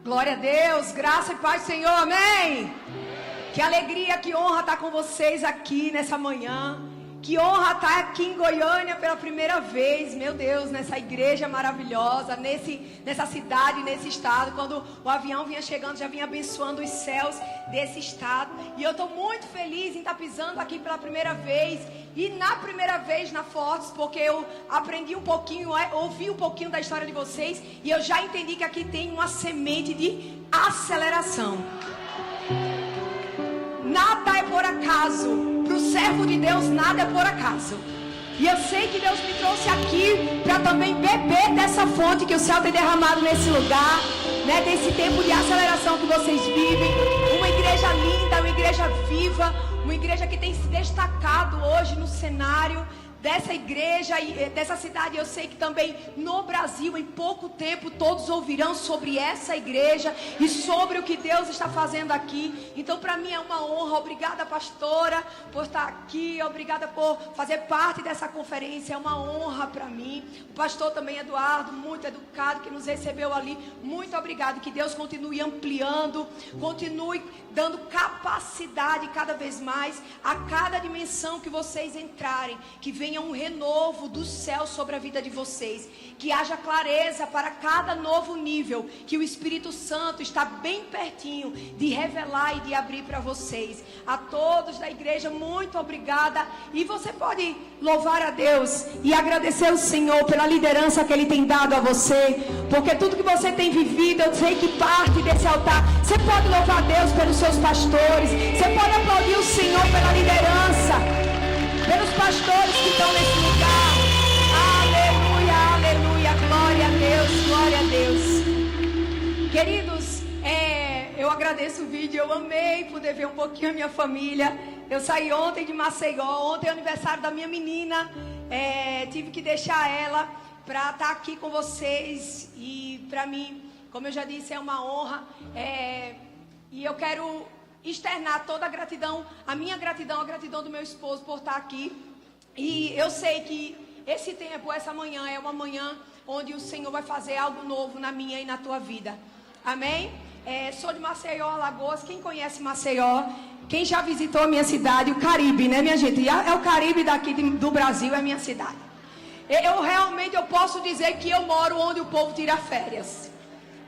Glória a Deus, graça e paz, Senhor, amém? Que alegria, que honra estar com vocês aqui nessa manhã. Que honra estar aqui em Goiânia pela primeira vez, meu Deus, nessa igreja maravilhosa, nessa cidade, nesse estado. Quando o avião vinha chegando, já vinha abençoando os céus desse estado. E eu estou muito feliz em estar pisando aqui pela primeira vez. E na primeira vez na Fortes, porque eu aprendi um pouquinho, ouvi um pouquinho da história de vocês. E eu já entendi que aqui tem uma semente de aceleração. Nada é por acaso. Para o servo de Deus, nada é por acaso. E eu sei que Deus me trouxe aqui para também beber dessa fonte que o céu tem derramado nesse lugar, né? Desse tempo de aceleração que vocês vivem. Uma igreja linda, uma igreja viva, uma igreja que tem se destacado hoje no cenário dessa igreja e dessa cidade. Eu sei que também no Brasil, em pouco tempo, todos ouvirão sobre essa igreja e sobre o que Deus está fazendo aqui. Então, para mim é uma honra. Obrigada, pastora, por estar aqui. Obrigada por fazer parte dessa conferência. É uma honra para mim. O pastor também, Eduardo, muito educado, que nos recebeu ali. Muito obrigado. Que Deus continue ampliando, continue dando capacidade cada vez mais a cada dimensão que vocês entrarem. Que venha um renovo do céu sobre a vida de vocês, que haja clareza para cada novo nível, que o Espírito Santo está bem pertinho de revelar e de abrir para vocês. A todos da igreja, muito obrigada. E você pode louvar a Deus e agradecer ao Senhor pela liderança que Ele tem dado a você, porque tudo que você tem vivido, eu sei que parte desse altar. Você pode louvar a Deus pelos seus pastores, você pode aplaudir o Senhor pela liderança, pelos pastores que estão nesse lugar. Aleluia, aleluia, glória a Deus, glória a Deus. Queridos, eu agradeço o vídeo, eu amei poder ver um pouquinho a minha família. Eu saí ontem de Maceió, ontem é o aniversário da minha menina, tive que deixar ela para estar aqui com vocês. E para mim, como eu já disse, é uma honra, e eu quero externar toda a gratidão, a minha gratidão, a gratidão do meu esposo por estar aqui. E eu sei que esse tempo, essa manhã, é uma manhã onde o Senhor vai fazer algo novo na minha e na tua vida. Amém? Sou de Maceió, Alagoas. Quem conhece Maceió? Quem já visitou a minha cidade? O Caribe, né, minha gente? É o Caribe daqui do Brasil, é a minha cidade. Eu posso dizer que eu moro onde o povo tira férias.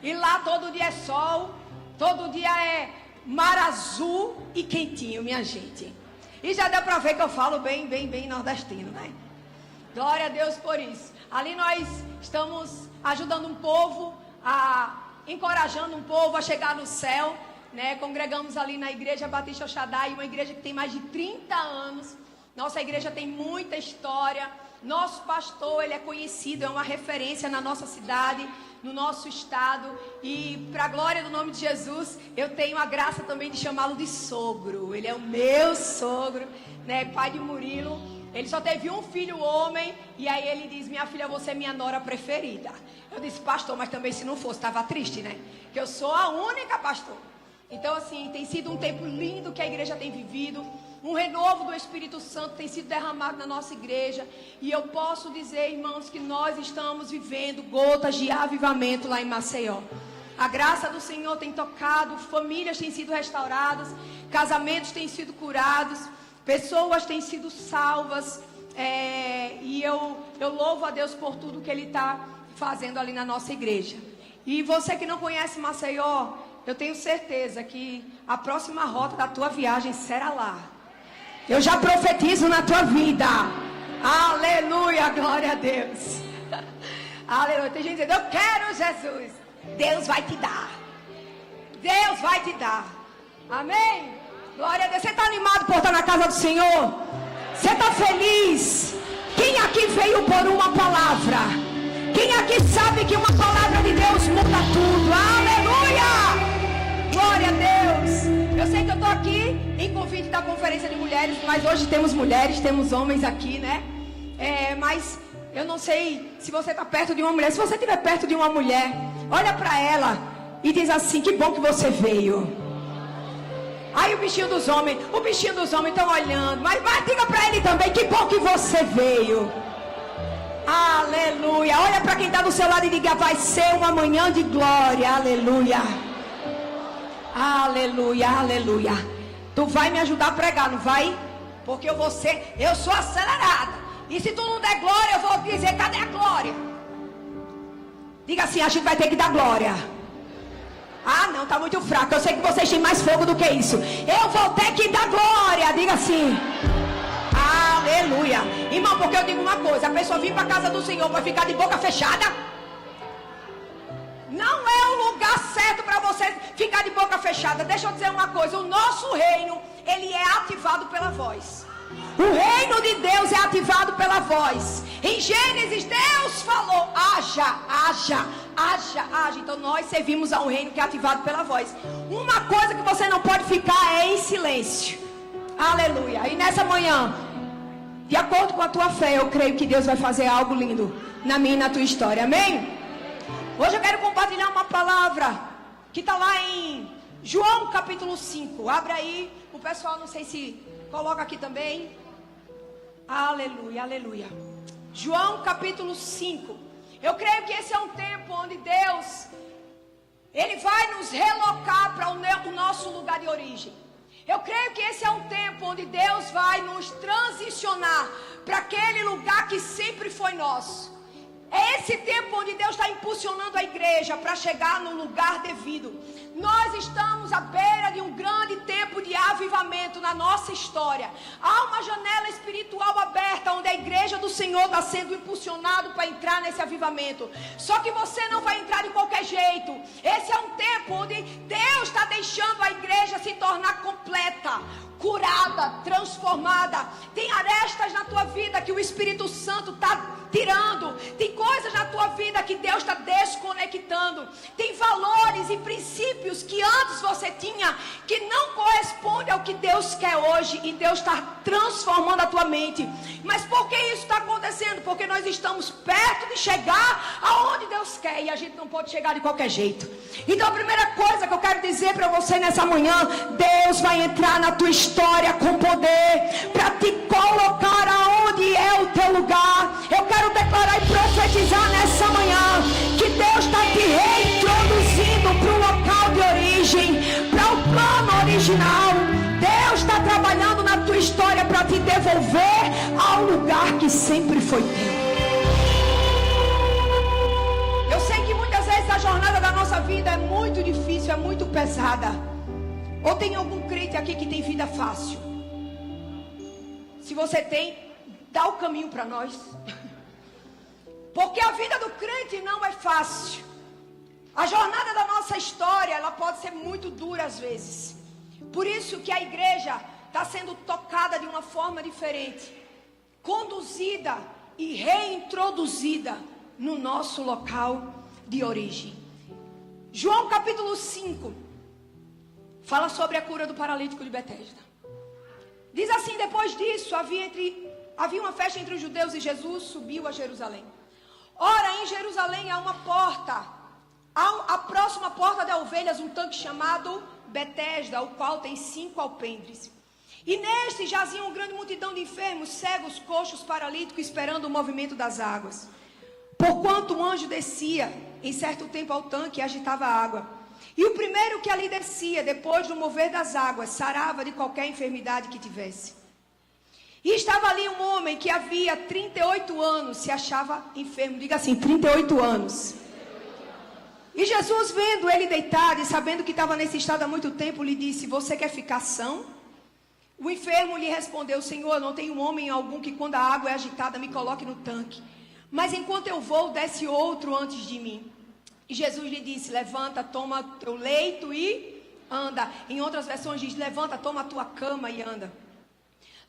E lá todo dia é sol, todo dia é mar azul e quentinho, minha gente. E já deu para ver que eu falo bem nordestino, né? Glória a Deus por isso. Ali nós estamos ajudando um povo, encorajando um povo a chegar no céu, né? Congregamos ali na igreja Batista El Shaddai, uma igreja que tem mais de 30 anos. Nossa igreja tem muita história. Nosso pastor, ele é conhecido, é uma referência na nossa cidade, no nosso estado. E para a glória do nome de Jesus, eu tenho a graça também de chamá-lo de sogro. Ele é o meu sogro, né? Pai de Murilo. Ele só teve um filho homem. E aí ele diz: minha filha, você é minha nora preferida. Eu disse: pastor, mas também se não fosse, estava triste, né? Que eu sou a única pastor. Então assim, tem sido um tempo lindo que a igreja tem vivido. Um renovo do Espírito Santo tem sido derramado na nossa igreja. E eu posso dizer, irmãos, que nós estamos vivendo gotas de avivamento lá em Maceió. A graça do Senhor tem tocado, famílias têm sido restauradas, casamentos têm sido curados, pessoas têm sido salvas. E eu louvo a Deus por tudo que Ele está fazendo ali na nossa igreja. E você que não conhece Maceió, eu tenho certeza que a próxima rota da tua viagem será lá. Eu já profetizo na tua vida. Aleluia, glória a Deus. Aleluia. Tem gente dizendo: eu quero Jesus. Deus vai te dar. Deus vai te dar. Amém? Glória a Deus. Você está animado por estar na casa do Senhor? Você está feliz? Quem aqui veio por uma palavra? Quem aqui sabe que uma palavra de Deus muda tudo? Aleluia! Glória a Deus. Eu sei que eu estou aqui em convite da conferência de mulheres, mas hoje temos mulheres, temos homens aqui, né? Mas eu não sei se você está perto de uma mulher. Se você estiver perto de uma mulher, olha para ela e diz assim: que bom que você veio. Aí o bichinho dos homens estão olhando, mas diga para ele também: que bom que você veio. Aleluia. Olha para quem está do seu lado e diga: vai ser uma manhã de glória. Aleluia. Aleluia, aleluia. Tu vai me ajudar a pregar, não vai? Porque eu sou acelerada. E se tu não der glória, eu vou dizer: cadê a glória? Diga assim: a gente vai ter que dar glória. Ah, não, tá muito fraco. Eu sei que vocês têm mais fogo do que isso. Eu vou ter que dar glória. Diga assim. Aleluia. Irmão, porque eu digo uma coisa: a pessoa vir para a casa do Senhor para ficar de boca fechada, não é o lugar certo para você ficar de boca fechada. Deixa eu dizer uma coisa: o nosso reino, ele é ativado pela voz. O reino de Deus é ativado pela voz. Em Gênesis, Deus falou: haja, haja, haja, haja. Então nós servimos a um reino que é ativado pela voz. Uma coisa que você não pode ficar é em silêncio. Aleluia. E nessa manhã, de acordo com a tua fé, eu creio que Deus vai fazer algo lindo na minha e na tua história. Amém? Hoje eu quero compartilhar uma palavra que está lá em João capítulo 5. Abre aí. O pessoal, não sei se coloca aqui também. Aleluia, aleluia. João capítulo 5. Eu creio que esse é um tempo onde Deus, Ele vai nos relocar para o nosso lugar de origem. Eu creio que esse é um tempo onde Deus vai nos transicionar para aquele lugar que sempre foi nosso. É esse tempo onde Deus está impulsionando a igreja para chegar no lugar devido. Nós estamos à beira de um grande tempo de avivamento na nossa história. Há uma janela espiritual aberta onde a igreja do Senhor está sendo impulsionado para entrar nesse avivamento. Só que você não vai entrar de qualquer jeito. Esse é um tempo onde Deus está deixando a igreja se tornar completa, curada, transformada. Tem arestas na tua vida que o Espírito Santo está tirando. Tem coisas na tua vida que Deus está desconectando. Tem valores e princípios que antes você tinha que não corresponde ao que Deus quer hoje. E Deus está transformando a tua mente. Mas por que isso está acontecendo? Porque nós estamos perto de chegar aonde Deus quer. E a gente não pode chegar de qualquer jeito. Então a primeira coisa que eu quero dizer para você nessa manhã: Deus vai entrar na tua história com poder para te colocar aonde é o teu lugar. Eu quero declarar e profetizar nessa manhã que Deus está te reintroduzindo para o local de origem, para o plano original. Deus está trabalhando na tua história para te devolver ao lugar que sempre foi teu. Eu sei que muitas vezes a jornada da nossa vida é muito difícil, é muito pesada. Ou tem algum crente aqui que tem vida fácil? Se você tem, dá o caminho para nós. Porque a vida do crente não é fácil. A jornada da nossa história, ela pode ser muito dura às vezes. Por isso que a igreja está sendo tocada de uma forma diferente, conduzida e reintroduzida no nosso local de origem. João capítulo 5 fala sobre a cura do paralítico de Betesda. Diz assim: depois disso havia uma festa entre os judeus e Jesus subiu a Jerusalém. Ora, em Jerusalém há uma porta, a próxima porta das ovelhas, um tanque chamado Betesda, o qual tem 5 alpendres. E neste jazia uma grande multidão de enfermos, cegos, coxos, paralíticos, esperando o movimento das águas. Porquanto um anjo descia em certo tempo ao tanque e agitava a água. E o primeiro que ali descia, depois do mover das águas, sarava de qualquer enfermidade que tivesse. E estava ali um homem que havia 38 anos, se achava enfermo. Diga assim: 38 anos. E Jesus, vendo ele deitado e sabendo que estava nesse estado há muito tempo, lhe disse: você quer ficar são? O enfermo lhe respondeu: Senhor, não tenho homem algum que quando a água é agitada me coloque no tanque. Mas enquanto eu vou, desce outro antes de mim. E Jesus lhe disse: levanta, toma teu leito e anda. Em outras versões diz: levanta, toma a tua cama e anda.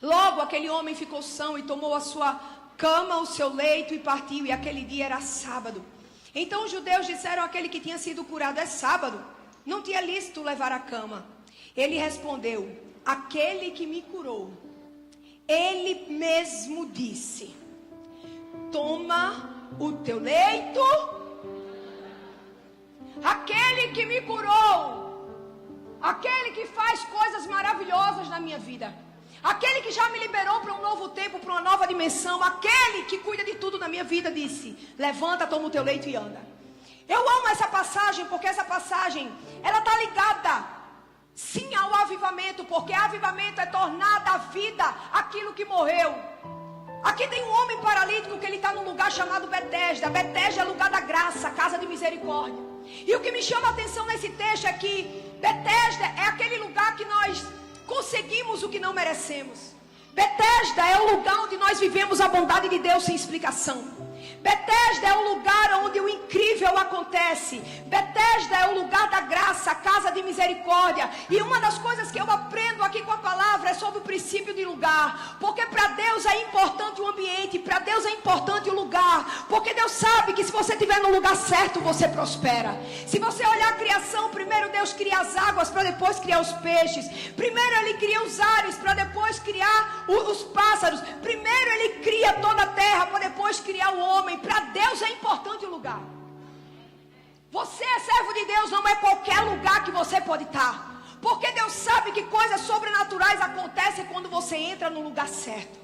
Logo aquele homem ficou são e tomou a sua cama, o seu leito e partiu. E aquele dia era sábado. Então os judeus disseram àquele que tinha sido curado: é sábado, não te é lícito levar a cama. Ele respondeu: aquele que me curou, ele mesmo disse: toma o teu leito. Aquele que me curou, aquele que faz coisas maravilhosas na minha vida, Aquele que já me liberou para um novo tempo, para uma nova dimensão, aquele que cuida de tudo na minha vida, disse: levanta, toma o teu leito e anda. Eu amo essa passagem, porque essa passagem, ela está ligada, sim, ao avivamento, porque avivamento é tornar da vida aquilo que morreu. Aqui tem um homem paralítico que ele está num lugar chamado Betesda. Betesda é lugar da graça, casa de misericórdia. E o que me chama a atenção nesse texto é que Betesda é aquele lugar que nós conseguimos o que não merecemos. Betesda é o lugar onde nós vivemos a bondade de Deus sem explicação. Betesda é o lugar onde o incrível acontece. Betesda é o lugar da graça, a casa de misericórdia. E uma das coisas que eu aprendo aqui com a palavra é sobre o princípio de lugar. Porque para Deus é importante o ambiente, para Deus é importante o lugar. Porque Deus sabe que se você estiver no lugar certo, você prospera. Se você olhar a criação, primeiro Deus cria as águas para depois criar os peixes. Primeiro Ele cria os ares para depois criar os pássaros. Primeiro Ele cria toda a terra para depois criar o homem. Para Deus é importante o lugar. Você é servo de Deus, não é qualquer lugar que você pode estar. Porque Deus sabe que coisas sobrenaturais acontecem quando você entra no lugar certo.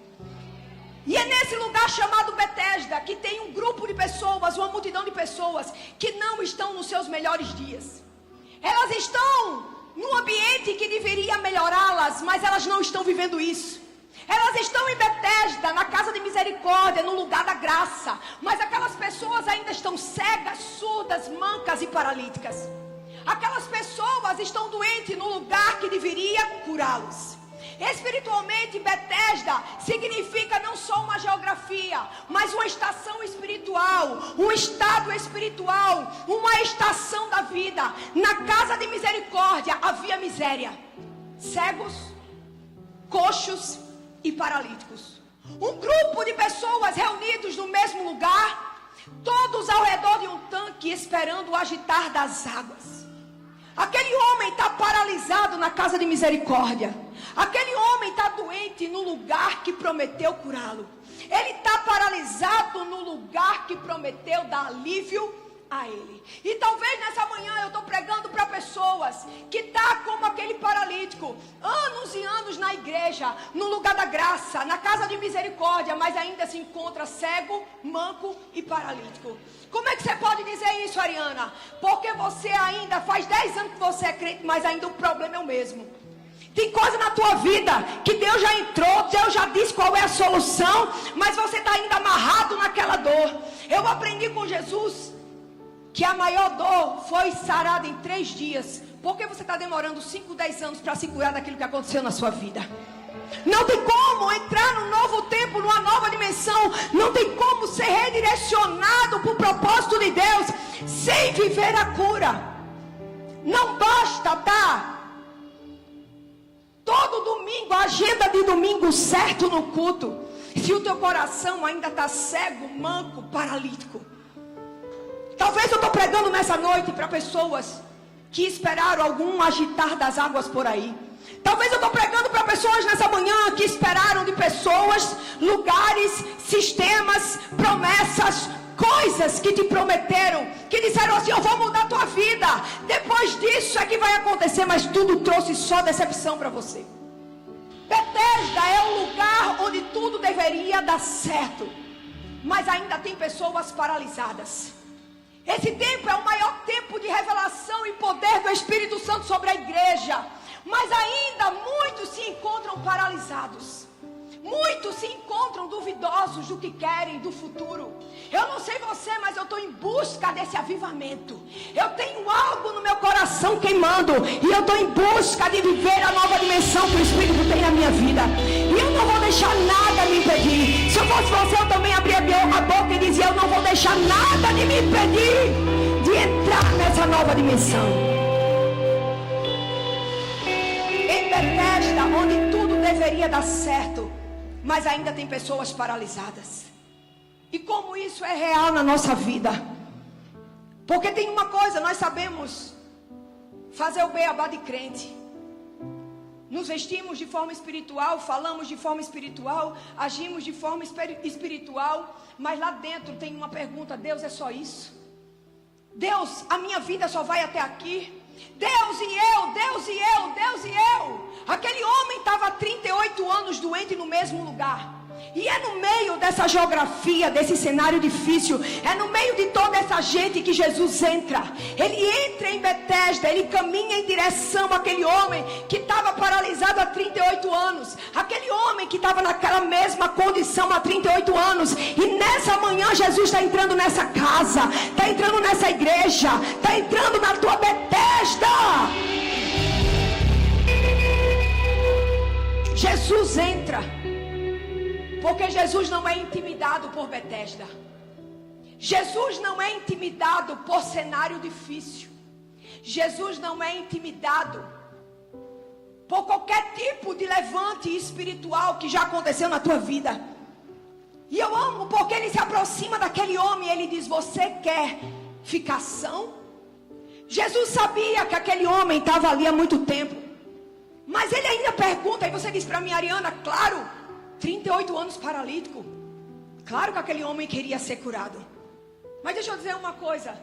E é nesse lugar chamado Betesda que tem um grupo de pessoas, uma multidão de pessoas que não estão nos seus melhores dias. Elas estão num ambiente que deveria melhorá-las, mas elas não estão vivendo isso. Elas estão em Betesda, na casa de misericórdia, no lugar da graça. Mas aquelas pessoas ainda estão cegas, surdas, mancas e paralíticas. Aquelas pessoas estão doentes no lugar que deveria curá-los. Espiritualmente, Betesda significa não só uma geografia, mas uma estação espiritual, um estado espiritual, uma estação da vida. Na casa de misericórdia havia miséria, cegos, coxos e paralíticos. Um grupo de pessoas reunidos no mesmo lugar, todos ao redor de um tanque esperando o agitar das águas. Aquele homem está paralisado na casa de misericórdia. Aquele homem está doente no lugar que prometeu curá-lo. Ele está paralisado no lugar que prometeu dar alívio a ele. E talvez nessa manhã eu estou pregando para pessoas que estão como aquele paralítico, anos e anos na igreja, no lugar da graça, na casa de misericórdia, mas ainda se encontra cego, manco e paralítico. Como é que você pode dizer isso, Ariana? Porque você ainda faz 10 anos que você é crente, mas ainda o problema é o mesmo. Tem coisa na tua vida que Deus já entrou, Deus já disse qual é a solução, mas você está ainda amarrado naquela dor. Eu aprendi com Jesus que a maior dor foi sarada em 3 dias. Por que você está demorando 5, 10 anos para se curar daquilo que aconteceu na sua vida? Não tem como entrar num novo tempo, numa nova dimensão. Não tem como ser redirecionado para o propósito de Deus sem viver a cura. Não basta estar todo domingo, a agenda de domingo certo no culto, se o teu coração ainda está cego, manco, paralítico. Talvez eu estou pregando nessa noite para pessoas que esperaram algum agitar das águas por aí. Talvez eu estou pregando para pessoas nessa manhã que esperaram de pessoas, lugares, sistemas, promessas, coisas que te prometeram, que disseram assim: eu vou mudar a tua vida, depois disso é que vai acontecer, mas tudo trouxe só decepção para você. Betesda é o lugar onde tudo deveria dar certo, mas ainda tem pessoas paralisadas. Esse tempo é o maior tempo de revelação e poder do Espírito Santo sobre a igreja. Mas ainda muitos se encontram paralisados. Muitos se encontram duvidosos do que querem, do futuro. Eu não sei você, mas eu estou em busca desse avivamento. Eu tenho algo no meu coração queimando. E eu estou em busca de viver a nova dimensão que o Espírito tem na minha vida. E eu não vou deixar nada me impedir. Se eu fosse você, eu também abria a boca e dizia: eu não vou deixar nada de me impedir de entrar nessa nova dimensão. Em Betesda, onde tudo deveria dar certo, mas ainda tem pessoas paralisadas. E como isso é real na nossa vida? Porque tem uma coisa, nós sabemos fazer o beabá de crente. Nos vestimos de forma espiritual, falamos de forma espiritual, agimos de forma espiritual, mas lá dentro tem uma pergunta: Deus, é só isso? Deus, a minha vida só vai até aqui? Deus e eu, Deus e eu, Deus e eu. Aquele homem estava há 38 anos doente no mesmo lugar. E é no meio dessa geografia, desse cenário difícil, é no meio de toda essa gente que Jesus entra. Ele entra em Betesda, ele caminha em direção àquele homem que estava paralisado há 38 anos. Aquele homem que estava naquela mesma condição há 38 anos. E nessa manhã Jesus está entrando nessa casa, está entrando nessa igreja, está entrando na tua Betesda. Jesus entra. Porque Jesus não é intimidado por Betesda. Jesus não é intimidado por cenário difícil. Jesus não é intimidado por qualquer tipo de levante espiritual que já aconteceu na tua vida. E eu amo porque ele se aproxima daquele homem e ele diz: você quer ficar são? Jesus sabia que aquele homem estava ali há muito tempo. Mas ele ainda pergunta, e você diz para mim: Ariana, claro, 38 anos paralítico. Claro que aquele homem queria ser curado. Mas deixa eu dizer uma coisa.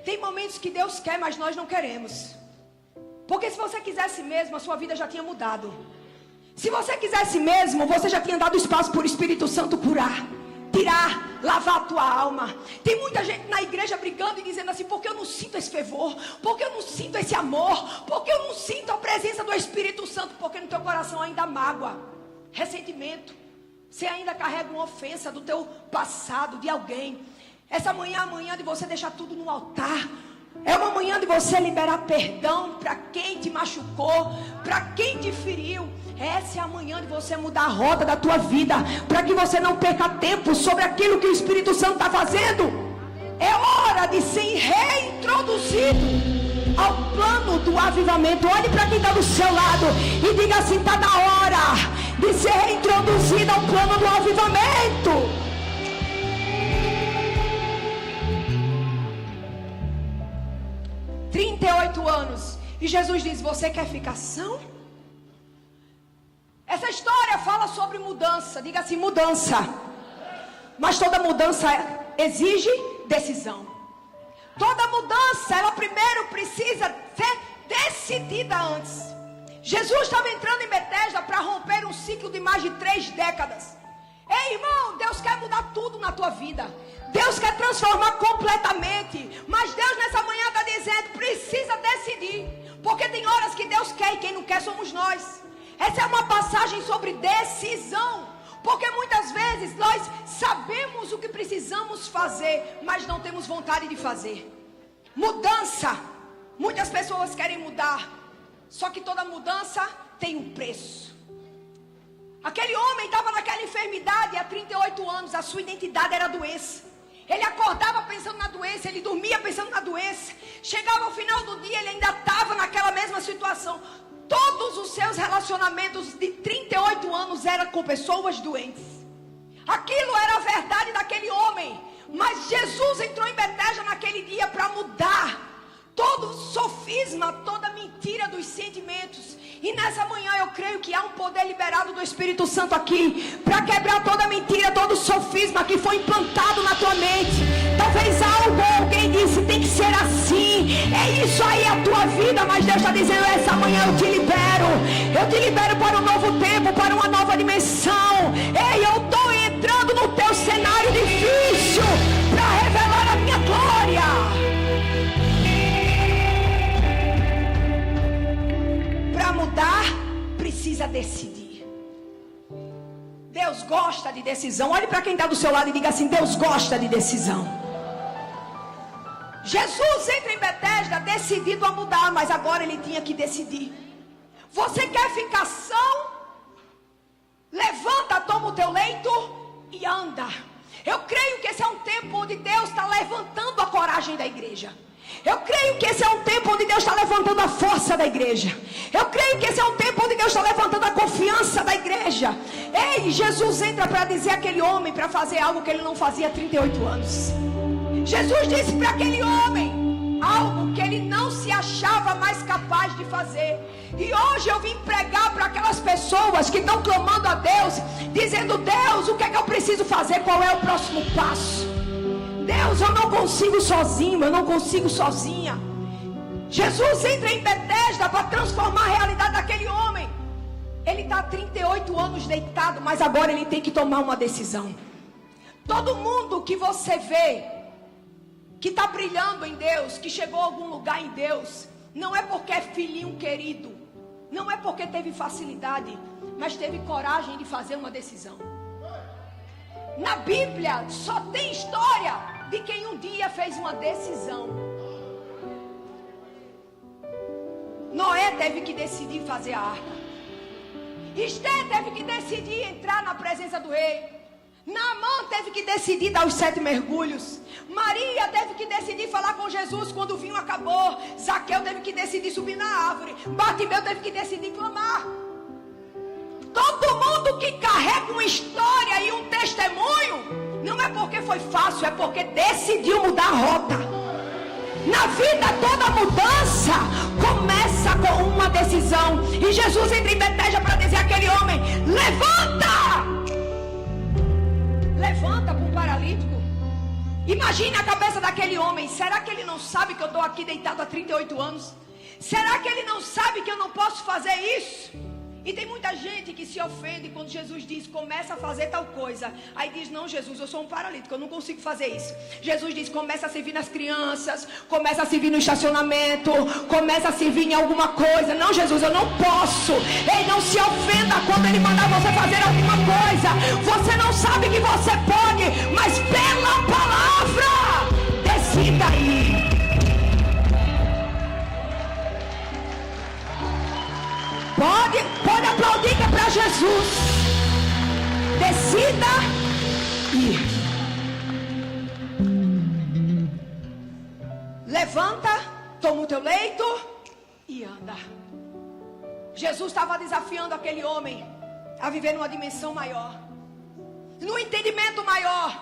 Tem momentos que Deus quer, mas nós não queremos. Porque se você quisesse mesmo, a sua vida já tinha mudado. Se você quisesse mesmo, você já tinha dado espaço para o Espírito Santo curar, tirar, lavar a tua alma. Tem muita gente na igreja brigando e dizendo assim: porque eu não sinto esse fervor, porque eu não sinto esse amor, porque eu não sinto a presença do Espírito Santo. Porque no teu coração ainda há mágoa, ressentimento. Você ainda carrega uma ofensa do teu passado, de alguém. Essa manhã é a manhã de você deixar tudo no altar. É uma manhã de você liberar perdão para quem te machucou, para quem te feriu. Essa é a manhã de você mudar a rota da tua vida, para que você não perca tempo sobre aquilo que o Espírito Santo está fazendo. É hora de ser reintroduzido ao plano do avivamento. Olhe para quem está do seu lado e diga assim: está na hora de ser reintroduzido ao plano do avivamento. – 38 anos. E Jesus diz: você quer ficar são? Essa história fala sobre mudança. Diga assim: mudança. Mas toda mudança exige decisão. Toda mudança, ela primeiro precisa ser decidida antes. Jesus estava entrando em Betesda para romper um ciclo de mais de 3 décadas. Ei, irmão, Deus quer mudar tudo na tua vida. Deus quer transformar completamente. Mas Deus nessa manhã está dizendo: precisa decidir. Porque tem horas que Deus quer e quem não quer somos nós. Essa é uma passagem sobre decisão. Porque muitas vezes nós sabemos o que precisamos fazer, mas não temos vontade de fazer. Mudança. Muitas pessoas querem mudar. Só que toda mudança tem um preço. Aquele homem estava naquela enfermidade há 38 anos. A sua identidade era a doença. Ele acordava pensando na doença. Ele dormia pensando na doença. Chegava ao final do dia, ele ainda estava naquela mesma situação. Todos os seus relacionamentos de 38 anos eram com pessoas doentes. Aquilo era a verdade daquele homem. Mas Jesus entrou em Betesda naquele dia para mudar todo sofisma, toda mentira dos sentimentos. E nessa manhã eu creio que há um poder liberado do Espírito Santo aqui para quebrar toda mentira, todo sofisma que foi implantado na tua mente. Talvez alguém disse: tem que ser assim, é isso aí a tua vida. Mas Deus está dizendo: essa manhã eu te libero para um novo tempo, para uma nova dimensão. Ei, eu estou entrando no teu cenário difícil para revelar a minha glória. Para mudar, precisa decidir. Deus gosta de decisão. Olhe para quem está do seu lado e diga assim: Deus gosta de decisão. Jesus entra em Betesda decidido a mudar, mas agora ele tinha que decidir. Você quer ficar são? Levanta, toma o teu leito e anda. Eu creio que esse é um tempo onde Deus está levantando a coragem da igreja. Eu creio que esse é um tempo onde Deus está levantando a força da igreja. Eu creio que esse é um tempo onde Deus está levantando a confiança da igreja. Ei, Jesus entra para dizer àquele homem para fazer algo que ele não fazia há 38 anos. Jesus disse para aquele homem algo que ele não se achava mais capaz de fazer. E hoje eu vim pregar para aquelas pessoas que estão clamando a Deus, dizendo: Deus, o que é que eu preciso fazer? Qual é o próximo passo? Deus, eu não consigo sozinho, eu não consigo sozinha. Jesus entra em Betesda para transformar a realidade daquele homem. Ele está há 38 anos deitado, mas agora ele tem que tomar uma decisão. Todo mundo que você vê, que está brilhando em Deus, que chegou a algum lugar em Deus, não é porque é filhinho querido, não é porque teve facilidade, mas teve coragem de fazer uma decisão. Na Bíblia só tem história de quem um dia fez uma decisão. Noé teve que decidir fazer a arca. Esther teve que decidir entrar na presença do rei. Naamã teve que decidir dar os 7 mergulhos. Maria teve que decidir falar com Jesus quando o vinho acabou. Zaqueu teve que decidir subir na árvore. Bartimeu teve que decidir clamar. Todo mundo que carrega uma história e um testemunho, não é porque foi fácil, é porque decidiu mudar a rota. Na vida toda mudança começa com uma decisão. E Jesus entra em Betesda para dizer àquele homem: levanta! Levanta para um paralítico. Imagine a cabeça daquele homem. Será que ele não sabe que eu estou aqui deitado há 38 anos? Será que ele não sabe que eu não posso fazer isso? E tem muita gente que se ofende quando Jesus diz: começa a fazer tal coisa. Aí diz: não, Jesus, eu sou um paralítico, eu não consigo fazer isso. Jesus diz: começa a servir nas crianças, começa a servir no estacionamento, começa a servir em alguma coisa. Não, Jesus, eu não posso. Ei, não se ofenda quando ele mandar você fazer alguma coisa. Você não sabe que você pode, mas pela palavra, decida aí. Pode aplaudir que é para Jesus. Decida ir. Levanta, toma o teu leito e anda. Jesus estava desafiando aquele homem a viver numa dimensão maior, num entendimento maior,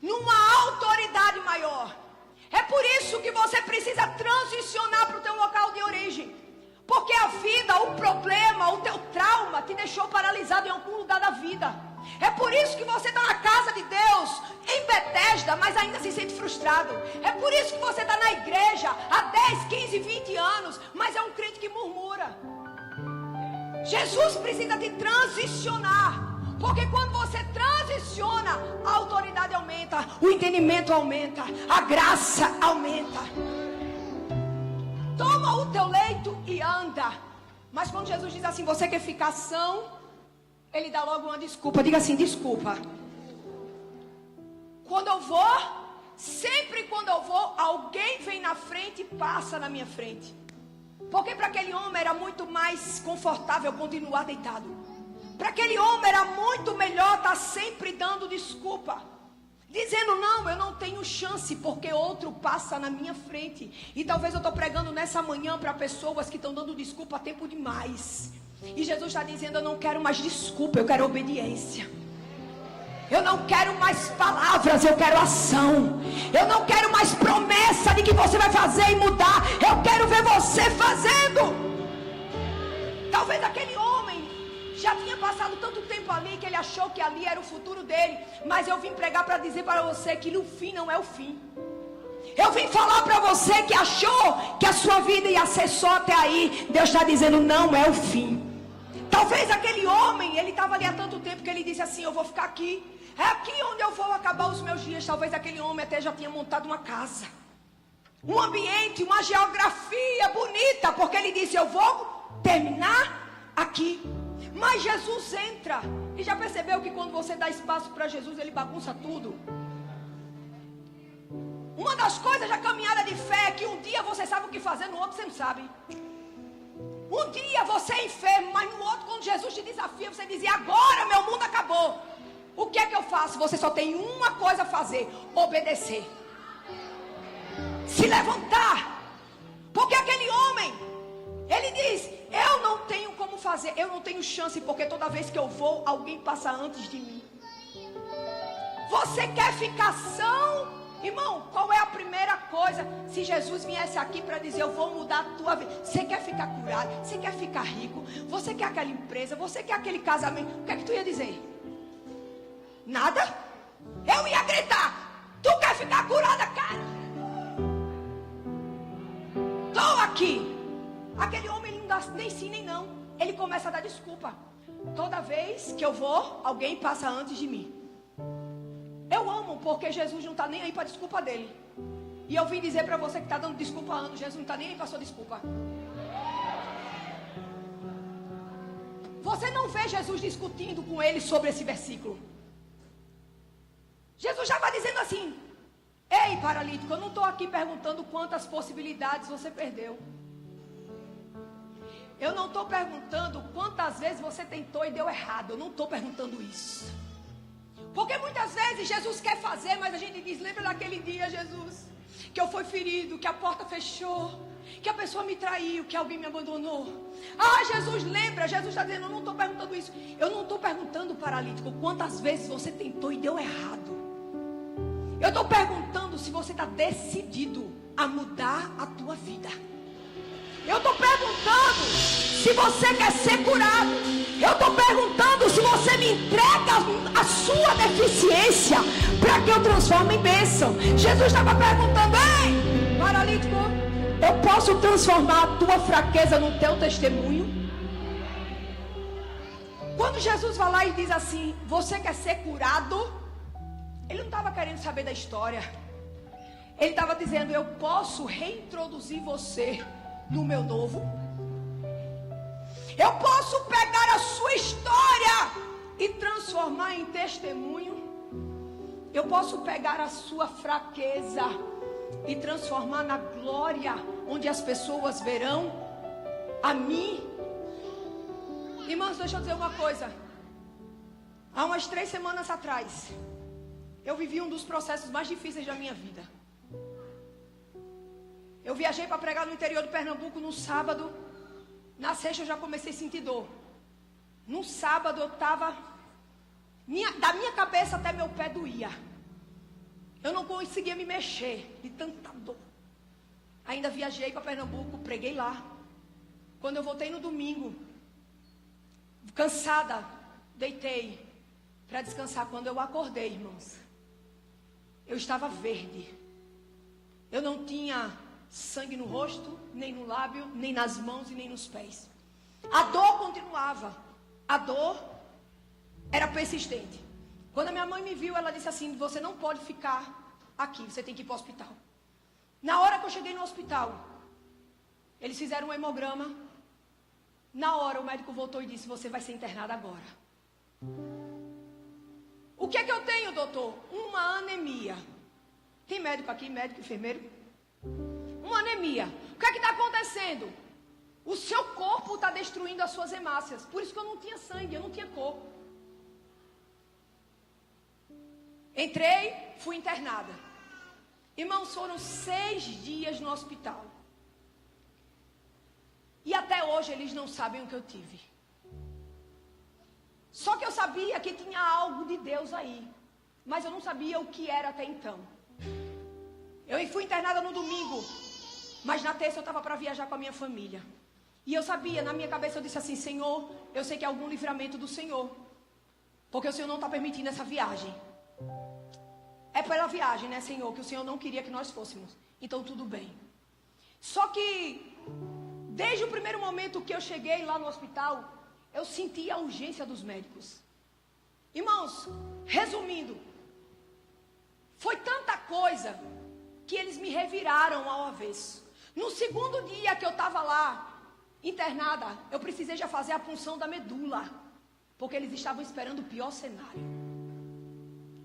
numa autoridade maior. É por isso que você precisa transicionar para o teu local de origem. Porque a vida, o problema, o teu trauma te deixou paralisado em algum lugar da vida. É por isso que você está na casa de Deus, em Betesda, mas ainda se sente frustrado. É por isso que você está na igreja há 10, 15, 20 anos, mas é um crente que murmura. Jesus precisa te transicionar. Porque quando você transiciona, a autoridade aumenta, o entendimento aumenta, a graça aumenta. Toma o teu leito e anda. Mas quando Jesus diz assim: você quer ficar são, ele dá logo uma desculpa. Diga assim: desculpa. Quando eu vou, sempre quando eu vou, alguém vem na frente e passa na minha frente. Porque para aquele homem era muito mais confortável continuar deitado. Para aquele homem era muito melhor estar sempre dando desculpa, dizendo: não, eu não tenho chance porque outro passa na minha frente. E talvez eu estou pregando nessa manhã para pessoas que estão dando desculpa a tempo demais. E Jesus está dizendo: eu não quero mais desculpa, eu quero obediência. Eu não quero mais palavras, eu quero ação. Eu não quero mais promessa de que você vai fazer e mudar. Eu quero ver você fazendo. Talvez aquele homem já tinha passado tanto tempo ali que ele achou que ali era o futuro dele. Mas eu vim pregar para dizer para você que no fim não é o fim. Eu vim falar para você que achou que a sua vida ia ser só até aí. Deus está dizendo: não é o fim. Talvez aquele homem, ele estava ali há tanto tempo que ele disse assim: eu vou ficar aqui. É aqui onde eu vou acabar os meus dias. Talvez aquele homem até já tinha montado uma casa, um ambiente, uma geografia bonita, porque ele disse: eu vou terminar aqui. Mas Jesus entra. E já percebeu que quando você dá espaço para Jesus, ele bagunça tudo? Uma das coisas da caminhada de fé é que um dia você sabe o que fazer, no outro você não sabe. Um dia você é enfermo, mas no outro, quando Jesus te desafia, você diz: agora meu mundo acabou. O que é que eu faço? Você só tem uma coisa a fazer: obedecer, se levantar. Porque aquele homem, ele diz: eu não tenho como fazer, eu não tenho chance, porque toda vez que eu vou, alguém passa antes de mim. Você quer ficar são? Irmão, qual é a primeira coisa? Se Jesus viesse aqui para dizer: eu vou mudar a tua vida. Você quer ficar curado? Você quer ficar rico? Você quer aquela empresa? Você quer aquele casamento? O que é que tu ia dizer? Nada? Eu ia gritar: tu quer ficar curada, cara? Estou aqui. dá nem sim nem não. Ele começa a dar desculpa. Toda vez que eu vou, alguém passa antes de mim. Eu amo porque Jesus não está nem aí para a desculpa dele. E eu vim dizer para você que está dando desculpa há anos, Jesus não está nem aí para a sua desculpa. Você não vê Jesus discutindo com ele sobre esse versículo. Jesus já vai dizendo assim: ei, paralítico, eu não estou aqui perguntando quantas possibilidades você perdeu. Eu não estou perguntando quantas vezes você tentou e deu errado. Eu não estou perguntando isso. Porque muitas vezes Jesus quer fazer, mas a gente diz: lembra daquele dia, Jesus, que eu fui ferido, que a porta fechou, que a pessoa me traiu, que alguém me abandonou. Ah, Jesus, lembra? Jesus está dizendo: eu não estou perguntando isso. Eu não estou perguntando, paralítico, quantas vezes você tentou e deu errado. Eu estou perguntando se você está decidido a mudar a tua vida. Eu estou perguntando se você quer ser curado. Eu estou perguntando se você me entrega a sua deficiência para que eu transforme em bênção. Jesus estava perguntando: ei, paralítico, eu posso transformar a tua fraqueza no teu testemunho? Quando Jesus vai lá e diz assim: você quer ser curado? Ele não estava querendo saber da história. Ele estava dizendo: eu posso reintroduzir você no meu novo. Eu posso pegar a sua história e transformar em testemunho. Eu posso pegar a sua fraqueza e transformar na glória, onde as pessoas verão a mim. Irmãos, deixa eu dizer uma coisa. Há umas 3 semanas atrás, eu vivi um dos processos mais difíceis da minha vida. Eu viajei para pregar no interior do Pernambuco no sábado. Na sexta eu já comecei a sentir dor. No sábado eu estava... da minha cabeça até meu pé doía. Eu não conseguia me mexer de tanta dor. Ainda viajei para Pernambuco, preguei lá. Quando eu voltei no domingo, cansada, deitei para descansar. Quando eu acordei, irmãos, eu estava verde. Eu não tinha sangue no rosto, nem no lábio, nem nas mãos e nem nos pés. A dor continuava. A dor era persistente. Quando a minha mãe me viu, ela disse assim: você não pode ficar aqui, você tem que ir para o hospital. Na hora que eu cheguei no hospital, eles fizeram um hemograma. Na hora o médico voltou e disse: você vai ser internada agora. O que é que eu tenho, doutor? Uma anemia. Tem médico aqui, médico, enfermeiro? Uma anemia. O que é que está acontecendo? O seu corpo está destruindo as suas hemácias. Por isso que eu não tinha sangue, eu não tinha corpo. Entrei, fui internada. Irmãos, foram 6 dias no hospital. E até hoje eles não sabem o que eu tive. Só que eu sabia que tinha algo de Deus aí. Mas eu não sabia o que era até então. Eu fui internada no domingo. Mas na terça eu estava para viajar com a minha família. E eu sabia, na minha cabeça eu disse assim: Senhor, eu sei que é algum livramento do Senhor. Porque o Senhor não está permitindo essa viagem. É pela viagem, né, Senhor? Que o Senhor não queria que nós fôssemos. Então tudo bem. Só que, desde o primeiro momento que eu cheguei lá no hospital, eu senti a urgência dos médicos. Irmãos, resumindo, foi tanta coisa que eles me reviraram ao avesso. No segundo dia que eu estava lá, internada, eu precisei já fazer a punção da medula, porque eles estavam esperando o pior cenário.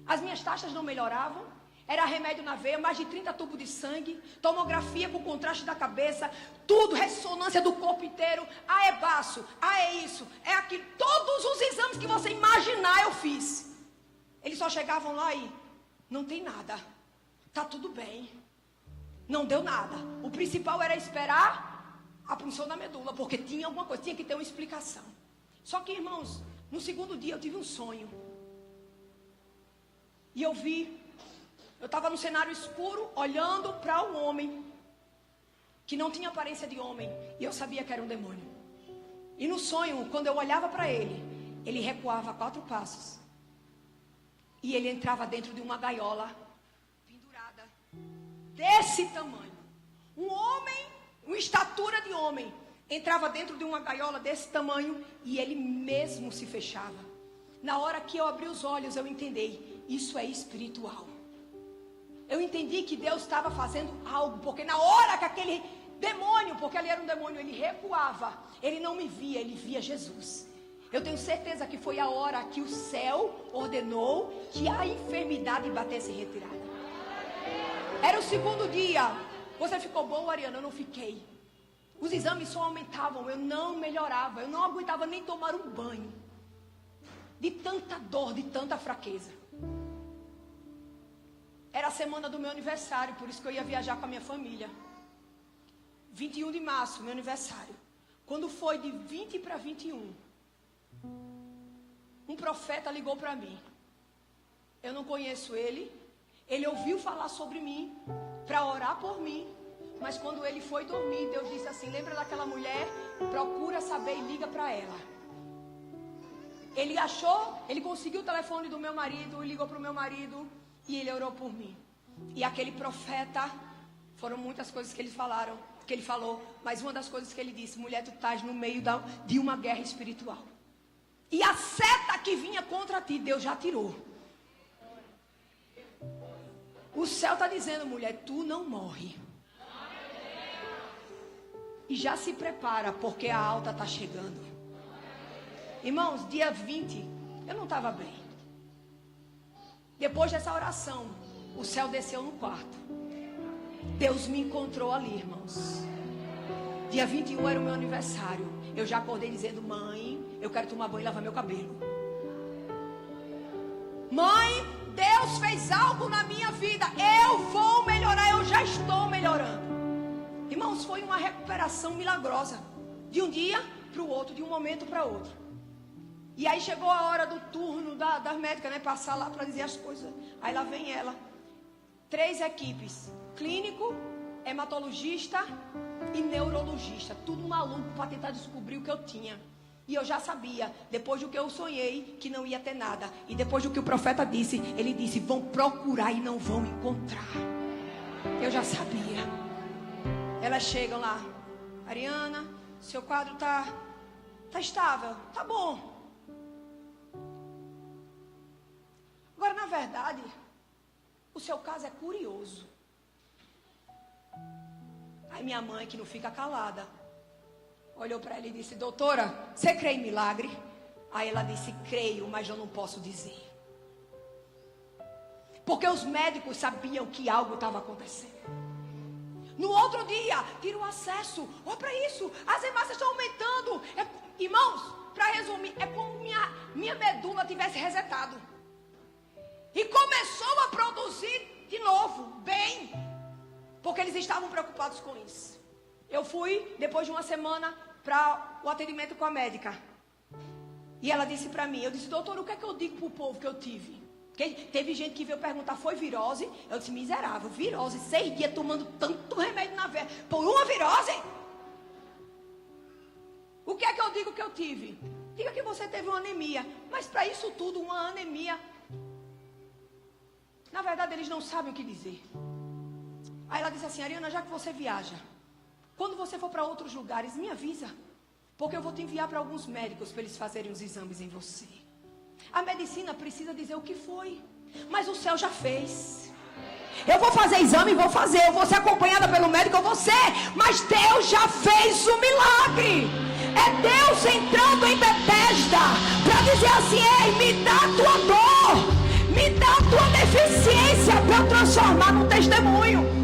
As minhas taxas não melhoravam, era remédio na veia, mais de 30 tubos de sangue, tomografia com contraste da cabeça, tudo, ressonância do corpo inteiro. Ah, é baço, ah, é isso, é aquilo. Todos os exames que você imaginar eu fiz. Eles só chegavam lá e: não tem nada, tá tudo bem. Não deu nada. O principal era esperar a punção da medula, porque tinha alguma coisa, tinha que ter uma explicação. Só que, irmãos, no segundo dia eu tive um sonho. E eu estava no cenário escuro, olhando para um homem que não tinha aparência de homem, e eu sabia que era um demônio. E no sonho, quando eu olhava para ele, ele recuava 4 passos. E ele entrava dentro de uma gaiola pendurada, desse tamanho. Um homem, uma estatura de homem, entrava dentro de uma gaiola desse tamanho e ele mesmo se fechava. Na hora que eu abri os olhos, eu entendi, isso é espiritual. Eu entendi que Deus estava fazendo algo, porque na hora que aquele demônio, porque ali era um demônio, ele recuava, ele não me via, ele via Jesus. Eu tenho certeza que foi a hora que o céu ordenou que a enfermidade batesse retirada. Era o segundo dia. Você ficou boa, Ariana? Eu não fiquei. Os exames só aumentavam, eu não melhorava, eu não aguentava nem tomar um banho. De tanta dor, de tanta fraqueza. Era a semana do meu aniversário, por isso que eu ia viajar com a minha família. 21 de março, meu aniversário. Quando foi de 20 para 21, um profeta ligou para mim. Eu não conheço ele. Ele ouviu falar sobre mim, para orar por mim. Mas quando ele foi dormir, Deus disse assim, lembra daquela mulher? Procura saber e liga para ela. Ele conseguiu o telefone do meu marido, ligou para o meu marido e ele orou por mim. E aquele profeta, foram muitas coisas que ele falou, mas uma das coisas que ele disse, mulher, tu estás no meio de uma guerra espiritual. E a seta que vinha contra ti, Deus já tirou. O céu está dizendo, mulher, tu não morre. E já se prepara, porque a alta está chegando. Irmãos, dia 20, eu não estava bem. Depois dessa oração, o céu desceu no quarto. Deus me encontrou ali, irmãos. Dia 21 era o meu aniversário. Eu já acordei dizendo, mãe, eu quero tomar banho e lavar meu cabelo. Mãe, Deus fez algo na minha vida. Eu vou melhorar, eu já estou melhorando. Irmãos, foi uma recuperação milagrosa. De um dia para o outro, de um momento para outro. E aí chegou a hora do turno das médicas, né? Passar lá para dizer as coisas. Aí lá vem ela. 3 equipes. Clínico, hematologista e neurologista. Tudo maluco para tentar descobrir o que eu tinha. E eu já sabia, depois do que eu sonhei, que não ia ter nada. E depois do que o profeta disse, ele disse, vão procurar e não vão encontrar. Eu já sabia. Elas chegam lá. Ariana, seu quadro tá estável. Tá bom. Agora, na verdade, o seu caso é curioso. Aí minha mãe, que não fica calada, olhou para ela e disse, doutora, você crê em milagre? Aí ela disse, creio, mas eu não posso dizer. Porque os médicos sabiam que algo estava acontecendo. No outro dia, tira o acesso. Olha para isso, as hemácias estão aumentando. Irmãos, para resumir, é como minha medula tivesse resetado. E começou a produzir de novo, bem. Porque eles estavam preocupados com isso. Eu fui, depois de uma semana, para o atendimento com a médica. E ela disse para mim, eu disse, doutor, o que é que eu digo para o povo que eu tive? Porque teve gente que veio perguntar, foi virose? Eu disse, miserável, virose, 6 dias tomando tanto remédio na veia, por uma virose? O que é que eu digo que eu tive? Diga que você teve uma anemia, mas para isso tudo, uma anemia. Na verdade, eles não sabem o que dizer. Aí ela disse assim, Ariana, já que você viaja, quando você for para outros lugares, me avisa. Porque eu vou te enviar para alguns médicos para eles fazerem os exames em você. A medicina precisa dizer o que foi. Mas o céu já fez. Eu vou fazer exame, vou fazer. Eu vou ser acompanhada pelo médico, eu vou ser. Mas Deus já fez o milagre. É Deus entrando em Betesda para dizer assim, ei, me dá a tua dor. Me dá a tua deficiência para eu transformar num testemunho.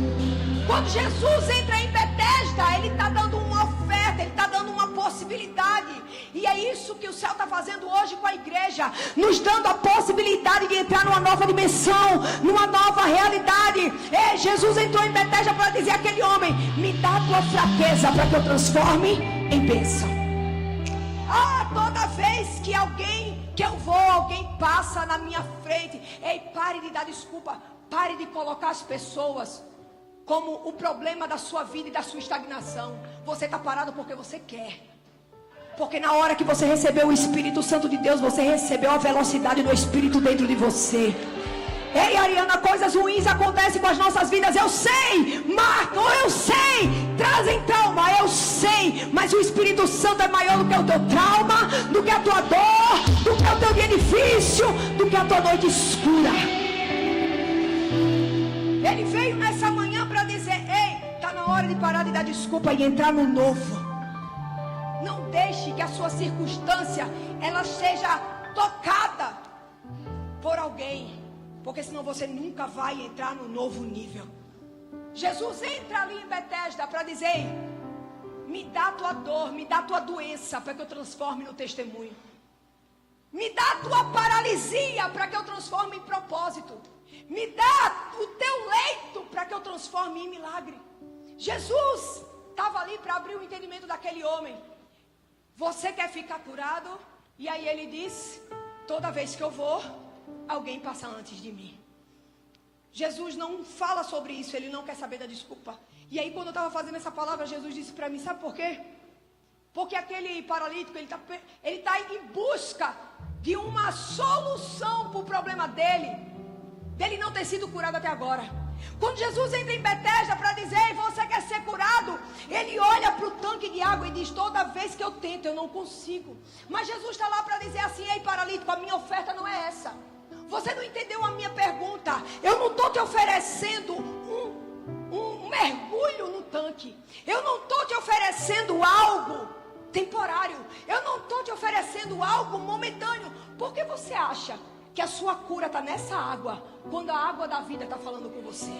Quando Jesus entra em Betesda, ele está dando uma oferta, ele está dando uma possibilidade. E é isso que o céu está fazendo hoje com a igreja, nos dando a possibilidade de entrar numa nova dimensão, numa nova realidade. Jesus entrou em Betesda para dizer àquele homem, me dá a tua fraqueza para que eu transforme em bênção. Toda vez que alguém passa na minha frente, ei, pare de dar desculpa, pare de colocar as pessoas como o problema da sua vida e da sua estagnação. Você está parado porque você quer. Porque na hora que você recebeu o Espírito Santo de Deus, você recebeu a velocidade do Espírito dentro de você. Ei, Ariana, coisas ruins acontecem com as nossas vidas. Eu sei, Marco, eu sei. Trazem trauma, eu sei. Mas o Espírito Santo é maior do que o teu trauma, do que a tua dor, do que o teu dia difícil, do que a tua noite escura. Ele veio nessa manhã para dizer: ei, está na hora de parar de dar desculpa e entrar no novo. Não deixe que a sua circunstância ela seja tocada por alguém, porque senão você nunca vai entrar no novo nível. Jesus entra ali em Betesda para dizer: me dá a tua dor, me dá a tua doença para que eu transforme no testemunho. Me dá a tua paralisia para que eu transforme em propósito. Me dá o teu leito para que eu transforme em milagre. Jesus estava ali para abrir o entendimento daquele homem. Você quer ficar curado? E aí ele disse: toda vez que eu vou, alguém passa antes de mim. Jesus não fala sobre isso, ele não quer saber da desculpa. E aí quando eu estava fazendo essa palavra, Jesus disse para mim: sabe por quê? Porque aquele paralítico, ele tá em busca de uma solução para o problema dele não ter sido curado até agora. Quando Jesus entra em Betesda para dizer: você quer ser curado? Ele olha para o tanque de água e diz: toda vez que eu tento, eu não consigo. Mas Jesus está lá para dizer assim: ei, paralítico, a minha oferta não é essa. Você não entendeu a minha pergunta. Eu não estou te oferecendo um mergulho no tanque. Eu não estou te oferecendo algo temporário. Eu não estou te oferecendo algo momentâneo. Por que você acha que a sua cura está nessa água, quando a água da vida está falando com você?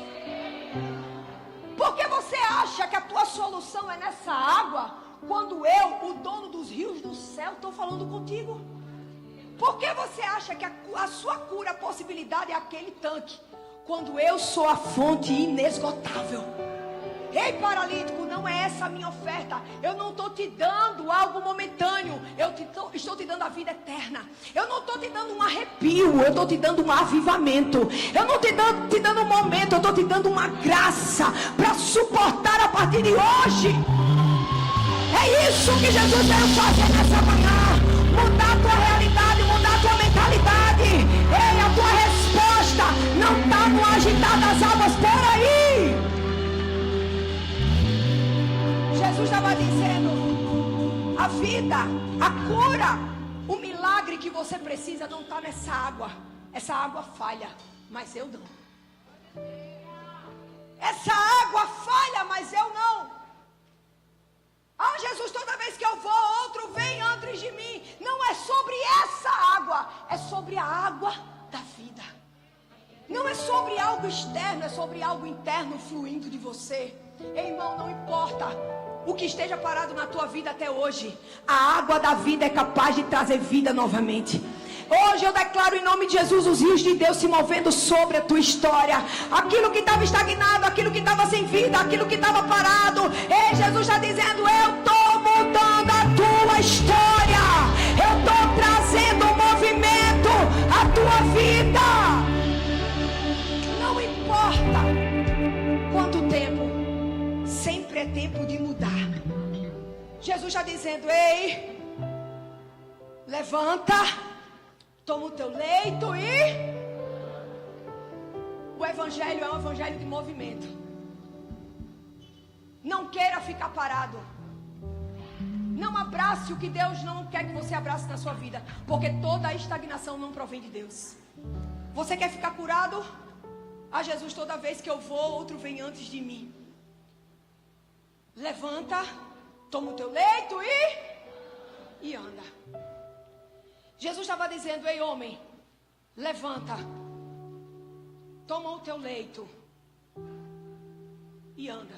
Por que você acha que a tua solução é nessa água, quando eu, o dono dos rios do céu, estou falando contigo? Por que você acha que a sua cura, a possibilidade é aquele tanque, quando eu sou a fonte inesgotável? Ei, paralítico, não é essa a minha oferta. Eu não estou te dando algo momentâneo. Estou te dando a vida eterna. Eu não estou te dando um arrepio. Eu estou te dando um avivamento. Eu não estou te dando um momento. Eu estou te dando uma graça para suportar a partir de hoje. É isso que Jesus veio fazer nessa manhã. Mudar a tua realidade, mudar a tua mentalidade. Ei, a tua resposta não está no agitar das águas por aí. Jesus estava dizendo: a vida, a cura, o milagre que você precisa não está nessa água. Essa água falha, mas eu não. Essa água falha, mas eu não. Ah, Jesus, toda vez que eu vou, outro vem antes de mim. Não é sobre essa água, é sobre a água da vida. Não é sobre algo externo, é sobre algo interno fluindo de você. Ei, irmão, não importa o que esteja parado na tua vida até hoje, a água da vida é capaz de trazer vida novamente. Hoje eu declaro em nome de Jesus os rios de Deus se movendo sobre a tua história. Aquilo que estava estagnado, aquilo que estava sem vida, aquilo que estava parado. Ei, Jesus está dizendo: eu estou mudando a tua história. Eu estou trazendo movimento à tua vida. Não importa quanto tempo, sempre é tempo de mudar. Jesus está dizendo: ei, levanta, toma o teu leito e... O evangelho é um evangelho de movimento. Não queira ficar parado. Não abrace o que Deus não quer que você abrace na sua vida, porque toda a estagnação não provém de Deus. Você quer ficar curado? Ah, Jesus, toda vez que eu vou, outro vem antes de mim. Levanta, toma o teu leito e anda. Jesus estava dizendo: ei, homem, levanta, toma o teu leito e anda.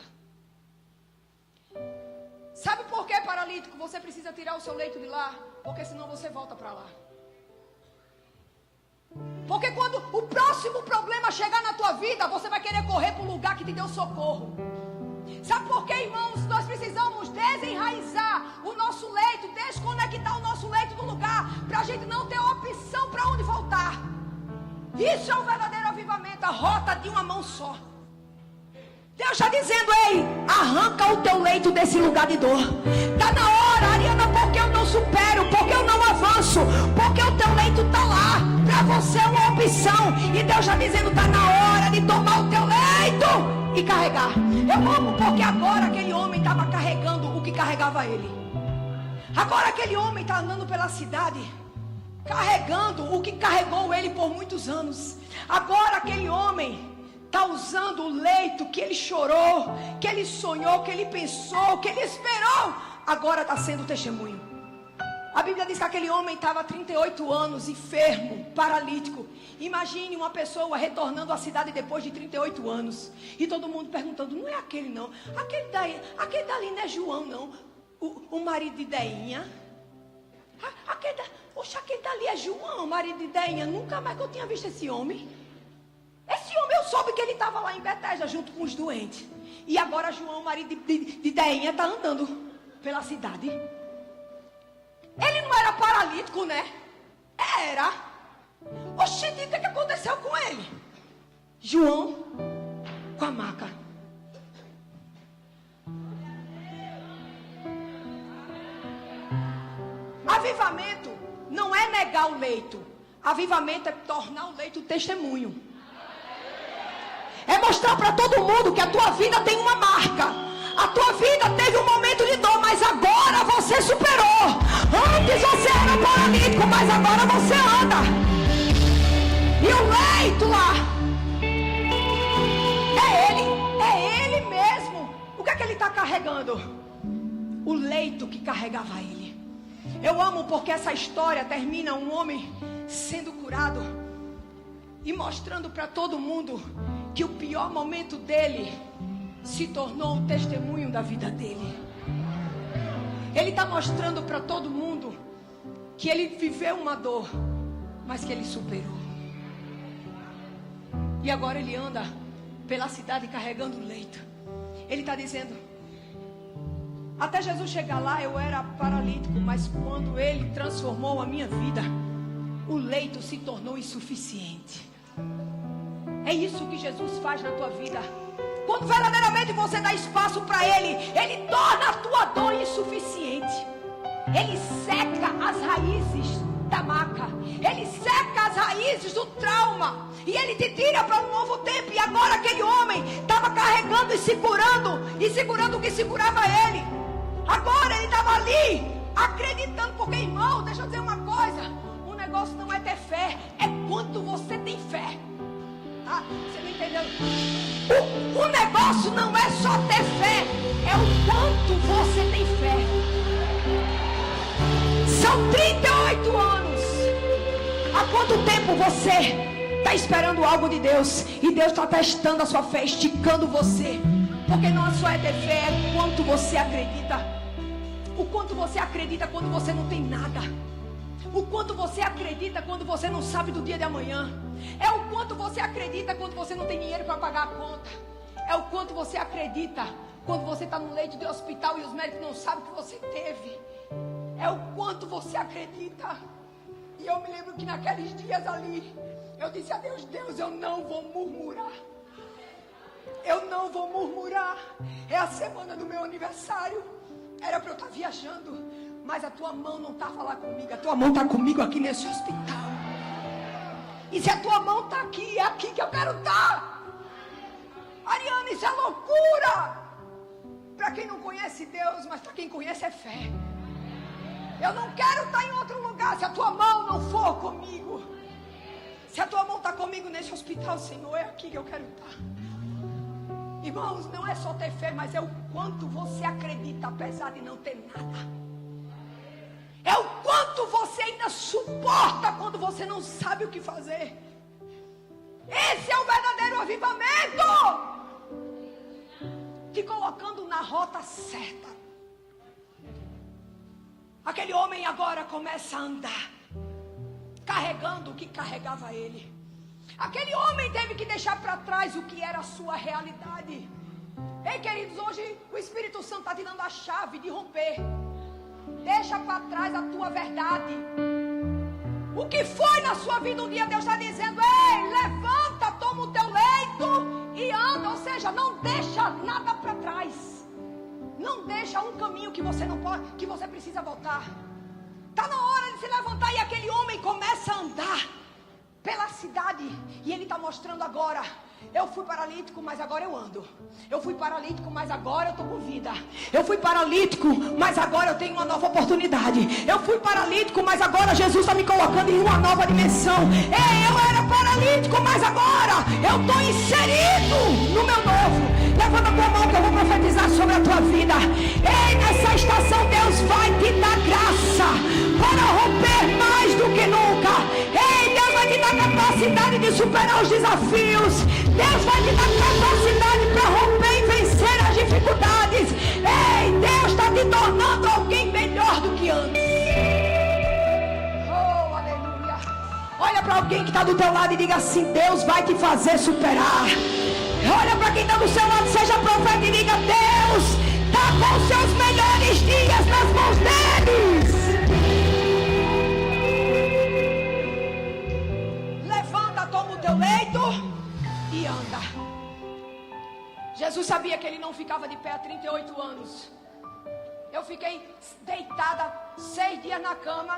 Sabe por que, paralítico, você precisa tirar o seu leito de lá? Porque senão você volta para lá. Porque quando o próximo problema chegar na tua vida, você vai querer correr para o lugar que te deu socorro. Sabe por quê, irmãos? Nós precisamos desenraizar o nosso leito, desconectar o nosso leito do lugar, para a gente não ter opção para onde voltar. Isso é o verdadeiro avivamento, a rota de uma mão só. Deus está dizendo: ei, arranca o teu leito desse lugar de dor. Está na hora, Ariana, porque eu não supero, porque eu não avanço, porque o teu leito está lá, para você é uma opção. E Deus está dizendo, está na hora de tomar o teu leito e carregar. Eu amo porque agora aquele homem estava carregando o que carregava ele. Agora aquele homem está andando pela cidade, carregando o que carregou ele por muitos anos. Agora aquele homem está usando o leito que ele chorou, que ele sonhou, que ele pensou, que ele esperou. Agora está sendo testemunho. A Bíblia diz que aquele homem estava há 38 anos, enfermo, paralítico. Imagine uma pessoa retornando à cidade depois de 38 anos. E todo mundo perguntando, não é aquele não. Aquele dali não é João não. O marido de Deinha. Aquele dali é João, o marido de Deinha. Nunca mais que eu tinha visto esse homem. Esse homem, eu soube que ele estava lá em Betesda junto com os doentes. E agora João, o marido de Deinha, está andando pela cidade. Ele não era paralítico, né? Era. Oxente, o que aconteceu com ele? João com a maca. Avivamento não é negar o leito. Avivamento é tornar o leito testemunho. É mostrar para todo mundo que a tua vida tem uma marca. A tua vida teve um momento de dor, mas agora você superou. Antes você era paralítico, mas agora você anda. E o leito lá é ele mesmo. O que é que ele está carregando? O leito que carregava ele. Eu amo porque essa história termina um homem sendo curado e mostrando para todo mundo que o pior momento dele se tornou o testemunho da vida dele. Ele está mostrando para todo mundo que ele viveu uma dor, mas que ele superou. E agora ele anda pela cidade carregando o leito. Ele está dizendo, até Jesus chegar lá eu era paralítico, mas quando ele transformou a minha vida, o leito se tornou insuficiente. É isso que Jesus faz na tua vida. Quando verdadeiramente você dá espaço para Ele, Ele torna a tua dor insuficiente. Ele seca as raízes da maca. Ele seca as raízes do trauma. E Ele te tira para um novo tempo. E agora aquele homem estava carregando e segurando o que segurava ele. Agora ele estava ali, acreditando. Porque, irmão, deixa eu dizer uma coisa. O negócio não é ter fé, é quanto você tem fé. Ah, você não entendeu? O negócio não é só ter fé, é o quanto você tem fé. São 38 anos. Há quanto tempo você está esperando algo de Deus? E Deus está testando a sua fé, esticando você. Porque não só é ter fé, é o quanto você acredita. O quanto você acredita quando você não tem nada. O quanto você acredita quando você não sabe do dia de amanhã. É o quanto você acredita quando você não tem dinheiro para pagar a conta. É o quanto você acredita quando você está no leito de hospital e os médicos não sabem o que você teve. É o quanto você acredita. E eu me lembro que naqueles dias ali, eu disse a Deus, Deus, eu não vou murmurar. Eu não vou murmurar. É a semana do meu aniversário. Era para eu estar viajando, mas a tua mão não está a falar comigo. A tua mão está comigo aqui nesse hospital. E se a tua mão está aqui, é aqui que eu quero estar. Ariana, isso é loucura. Para quem não conhece Deus, mas para quem conhece é fé. Eu não quero estar em outro lugar se a tua mão não for comigo. Se a tua mão está comigo nesse hospital, Senhor, é aqui que eu quero estar. Irmãos, não é só ter fé, mas é o quanto você acredita apesar de não ter nada. É o quanto você ainda suporta quando você não sabe o que fazer. Esse é o verdadeiro avivamento. Te colocando na rota certa. Aquele homem agora começa a andar, carregando o que carregava ele. Aquele homem teve que deixar para trás o que era a sua realidade. Ei, queridos, hoje o Espírito Santo está te dando a chave de romper. Deixa para trás a tua verdade. O que foi na sua vida um dia, Deus está dizendo, ei, levanta, toma o teu leito e anda. Ou seja, não deixa nada para trás. Não deixa um caminho que você não pode, que você precisa voltar. Está na hora de se levantar e aquele homem começa a andar. pela cidade. E ele está mostrando agora: eu fui paralítico, mas agora eu ando. Eu fui paralítico, mas agora eu estou com vida. Eu fui paralítico, mas agora eu tenho uma nova oportunidade. Eu fui paralítico, mas agora Jesus está me colocando em uma nova dimensão. Eu era paralítico, mas agora eu estou inserido no meu novo. Levanta a tua mão que eu vou profetizar sobre a tua vida. Ei, nessa estação Deus vai te dar graça para romper mais do que nunca. Ei, Deus vai te dar capacidade de superar os desafios. Deus vai te dar capacidade para romper e vencer as dificuldades. Ei, Deus está te tornando alguém melhor do que antes. Oh, aleluia. Olha para alguém que está do teu lado e diga assim: Deus vai te fazer superar. Olha para quem está do seu lado, seja profeta e diga: Deus está com os seus melhores dias nas mãos deles. Levanta, toma o teu leito e anda. Jesus sabia que ele não ficava de pé há 38 anos. Eu fiquei deitada 6 dias na cama.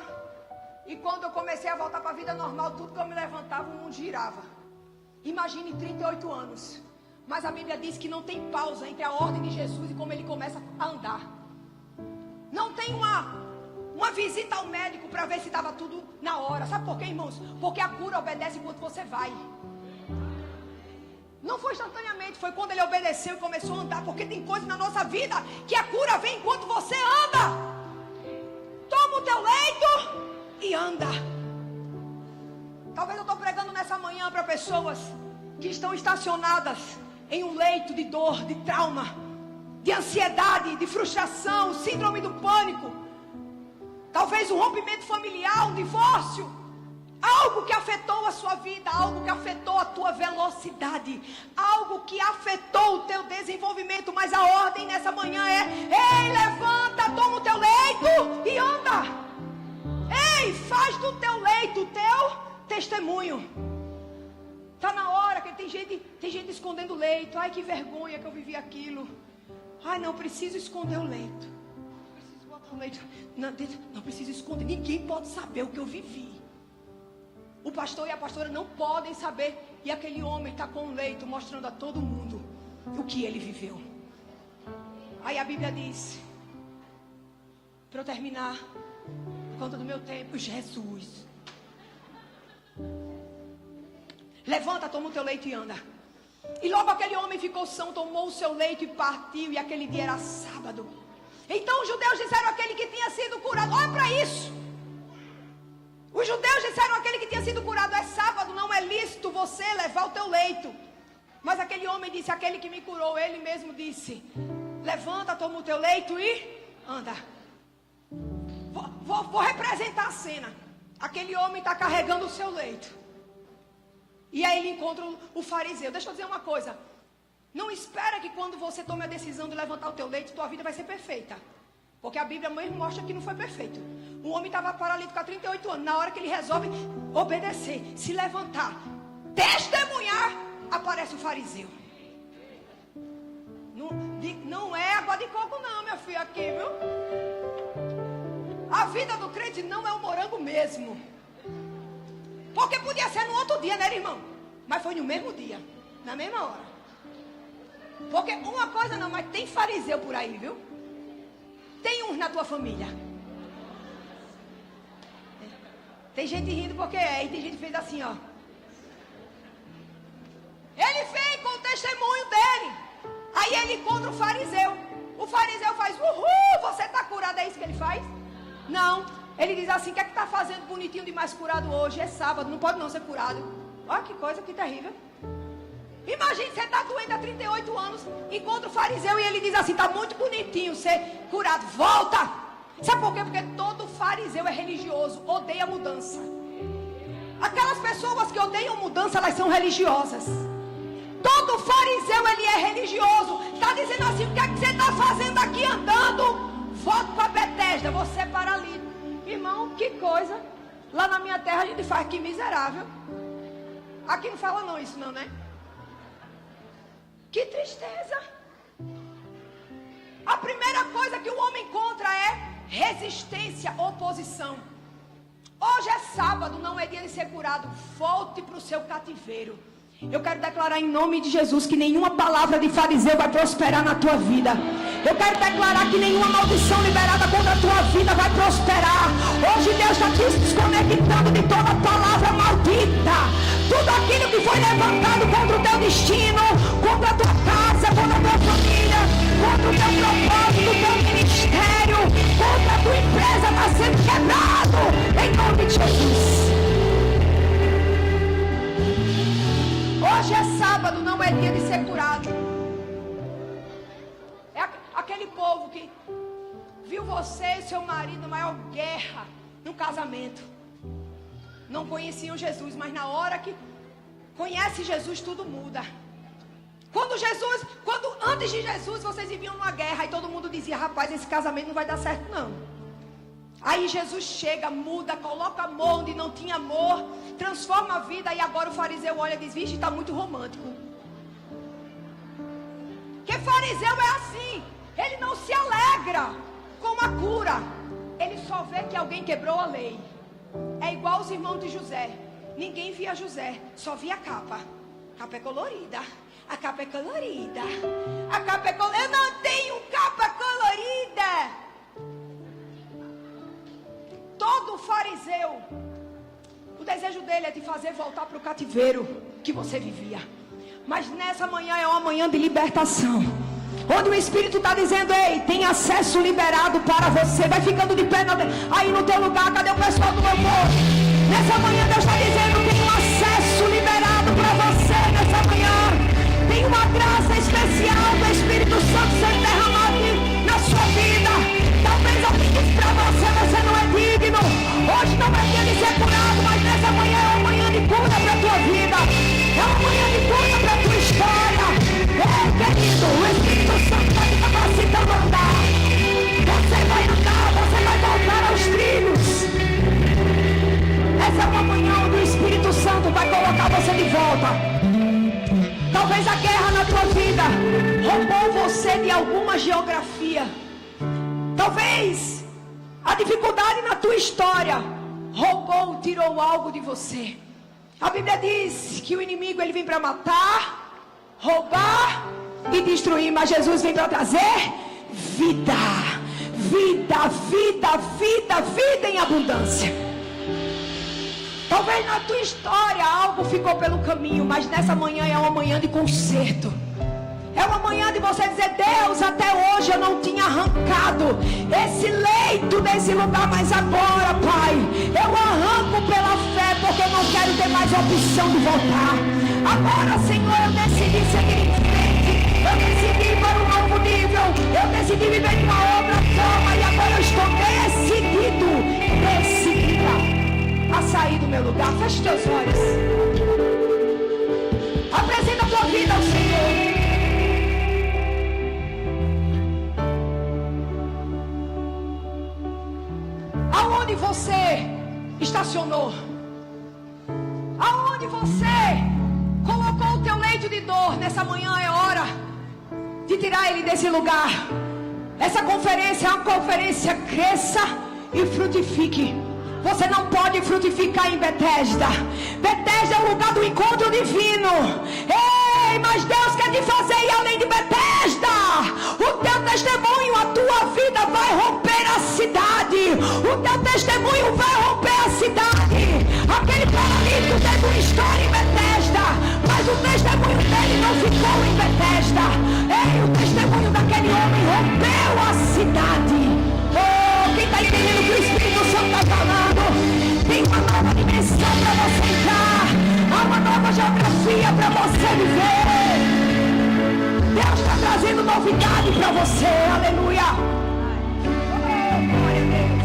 E quando eu comecei a voltar para a vida normal, tudo que eu me levantava, o mundo girava. Imagine 38 anos. Mas a Bíblia diz que não tem pausa entre a ordem de Jesus e como ele começa a andar. Não tem uma visita ao médico para ver se estava tudo na hora. Sabe por quê, irmãos? Porque a cura obedece enquanto você vai. Não foi instantaneamente, foi quando ele obedeceu e começou a andar. Porque tem coisas na nossa vida que a cura vem enquanto você anda. Toma o teu leito e anda. Talvez eu estou pregando nessa manhã para pessoas que estão estacionadas em um leito de dor, de trauma, de ansiedade, de frustração, síndrome do pânico. Talvez um rompimento familiar, um divórcio. Algo que afetou a sua vida, algo que afetou a tua velocidade, algo que afetou o teu desenvolvimento. Mas a ordem nessa manhã é: ei, levanta, toma o teu leito e anda. Ei, faz do teu leito o teu testemunho. Está na hora que tem gente escondendo o leito. Ai, que vergonha que eu vivi aquilo. Ai, não preciso esconder o leito. Preciso botar o leito. Não preciso esconder. Ninguém pode saber o que eu vivi. O pastor e a pastora não podem saber. E aquele homem está com o leito mostrando a todo mundo o que ele viveu. Aí a Bíblia diz, para eu terminar, por conta do meu tempo, Jesus: levanta, toma o teu leito e anda. E logo aquele homem ficou são, tomou o seu leito e partiu. E aquele dia era sábado. Então os judeus disseram àquele que tinha sido curado: olha para isso. Os judeus disseram àquele que tinha sido curado: é sábado, não é lícito você levar o teu leito. Mas aquele homem disse: aquele que me curou, ele mesmo disse: levanta, toma o teu leito e anda. Vou representar a cena. Aquele homem está carregando o seu leito. E aí ele encontra o fariseu. Deixa eu dizer uma coisa: não espera que quando você tome a decisão de levantar o teu leito, tua vida vai ser perfeita. Porque a Bíblia mesmo mostra que não foi perfeito. O homem estava paralítico há 38 anos. Na hora que ele resolve obedecer, se levantar, testemunhar, aparece o fariseu. Não é água de coco não, meu filho, aqui, viu? A vida do crente não é um morango mesmo. Porque podia ser no outro dia, né, irmão? Mas foi no mesmo dia, na mesma hora. Porque uma coisa não, mas tem fariseu por aí, viu? Tem uns na tua família. Tem gente rindo porque e tem gente que fez assim, ó. Ele veio com o testemunho dele. Aí ele encontra o fariseu. O fariseu faz: uhul, você está curado, é isso que ele faz? Não. Ele diz assim: o que é que está fazendo bonitinho demais curado hoje? É sábado, não pode não ser curado. Olha que coisa, que terrível. Imagine, você está doente há 38 anos, encontra o fariseu e ele diz assim: está muito bonitinho ser curado, volta. Sabe por quê? Porque todo fariseu é religioso, odeia mudança. Aquelas pessoas que odeiam mudança, elas são religiosas. Todo fariseu, ele é religioso. Está dizendo assim: o que é que você está fazendo aqui andando? Volta para Betesda, você é paralítico. Irmão, que coisa. Lá na minha terra a gente faz: que miserável. Aqui não fala não isso não, né? Que tristeza. A primeira coisa que o homem encontra é resistência, oposição. Hoje é sábado, não é dia de ser curado. Volte para o seu cativeiro. Eu quero declarar em nome de Jesus que nenhuma palavra de fariseu vai prosperar na tua vida. Eu quero declarar que nenhuma maldição liberada contra a tua vida vai prosperar. Hoje Deus está te desconectando de toda palavra maldita. Tudo aquilo que foi levantado contra o teu destino, contra a tua casa, contra a tua família, contra o teu propósito, o teu ministério, contra a tua empresa, está sendo quebrado em nome de Jesus. Hoje é sábado, não é dia de ser curado. É aquele povo que viu você e seu marido na maior guerra no casamento. Não conheciam Jesus, mas na hora que conhece Jesus, tudo muda. Antes de Jesus, vocês viviam numa guerra e todo mundo dizia: rapaz, esse casamento não vai dar certo não. Aí Jesus chega, muda, coloca amor onde não tinha amor, transforma a vida. E agora o fariseu olha e diz: vixe, está muito romântico. Porque fariseu é assim, ele não se alegra com a cura, ele só vê que alguém quebrou a lei. É igual os irmãos de José. Ninguém via José, só via a capa. A capa é colorida. A capa é colorida. A capa é colorida. Eu não tenho capa colorida. Todo fariseu, o desejo dele é te fazer voltar para o cativeiro que você vivia. Mas nessa manhã é uma manhã de libertação, onde o Espírito está dizendo: ei, tem acesso liberado para você. Vai ficando de pé aí no teu lugar. Cadê o pessoal do meu povo? Nessa manhã Deus está dizendo: tem um acesso liberado para você. Nessa manhã tem uma graça especial do Espírito Santo sendo derramado na sua vida. Talvez alguém disse para você: você não é digno. Hoje não é dia de ser curado, mas nessa manhã é uma manhã de cura para a tua vida. É uma manhã de cura para a tua história. Querido, o Espírito Santo vai te capacitando a andar. Você vai andar, você vai voltar aos trilhos. Essa é uma manhã onde o Espírito Santo vai colocar você de volta. Talvez a guerra na tua vida roubou você de alguma geografia. Talvez a dificuldade na tua história roubou, tirou algo de você. A Bíblia diz que o inimigo ele vem para matar, roubar e destruir, mas Jesus vem para trazer vida, vida, vida, vida, vida em abundância. Talvez na tua história algo ficou pelo caminho, mas nessa manhã é uma manhã de conserto. É uma manhã de você dizer: Deus, até hoje eu não tinha arrancado esse leito desse lugar, mas agora, Pai, eu arranco pela fé, porque eu não quero ter mais opção de voltar. Agora, Senhor, eu decidi seguir em frente. Eu decidi ir para um novo nível. Eu decidi viver uma obra toma. E agora eu estou decidida a sair do meu lugar. Feche teus olhos. Apresenta a tua vida ao Senhor. Aonde você estacionou? Aonde você colocou o teu leito de dor? Nessa manhã é hora de tirar ele desse lugar. Essa conferência é uma conferência cresça e frutifique. Você não pode frutificar em Betesda. Betesda é o lugar do encontro divino. Ei, mas Deus quer te fazer ir além de Betesda. O teu testemunho, a tua vida vai romper a cidade. O teu testemunho vai romper a cidade. Aquele paralítico teve uma história em Betesda, mas o testemunho dele não ficou em Betesda. Ei, o testemunho daquele homem rompeu a cidade. Oh, quem está entendendo o que o Espírito Santo está falando? Tem uma nova dimensão para você entrar. Há uma nova geografia para você viver. Deus está trazendo novidade para você. Aleluia. Oh, glória a Deus.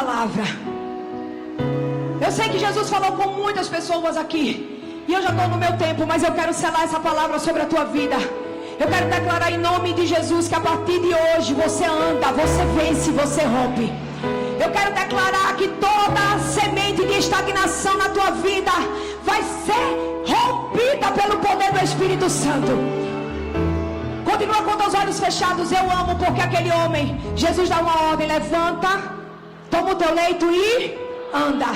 palavra. Eu sei que Jesus falou com muitas pessoas aqui, e eu já estou no meu tempo, mas eu quero selar essa palavra sobre a tua vida. Eu quero declarar em nome de Jesus que a partir de hoje você anda, você vence, você rompe. Eu quero declarar que toda semente de estagnação na tua vida vai ser rompida pelo poder do Espírito Santo. Continua com os olhos fechados. Eu amo porque aquele homem, Jesus dá uma ordem: levanta, toma o teu leito e anda.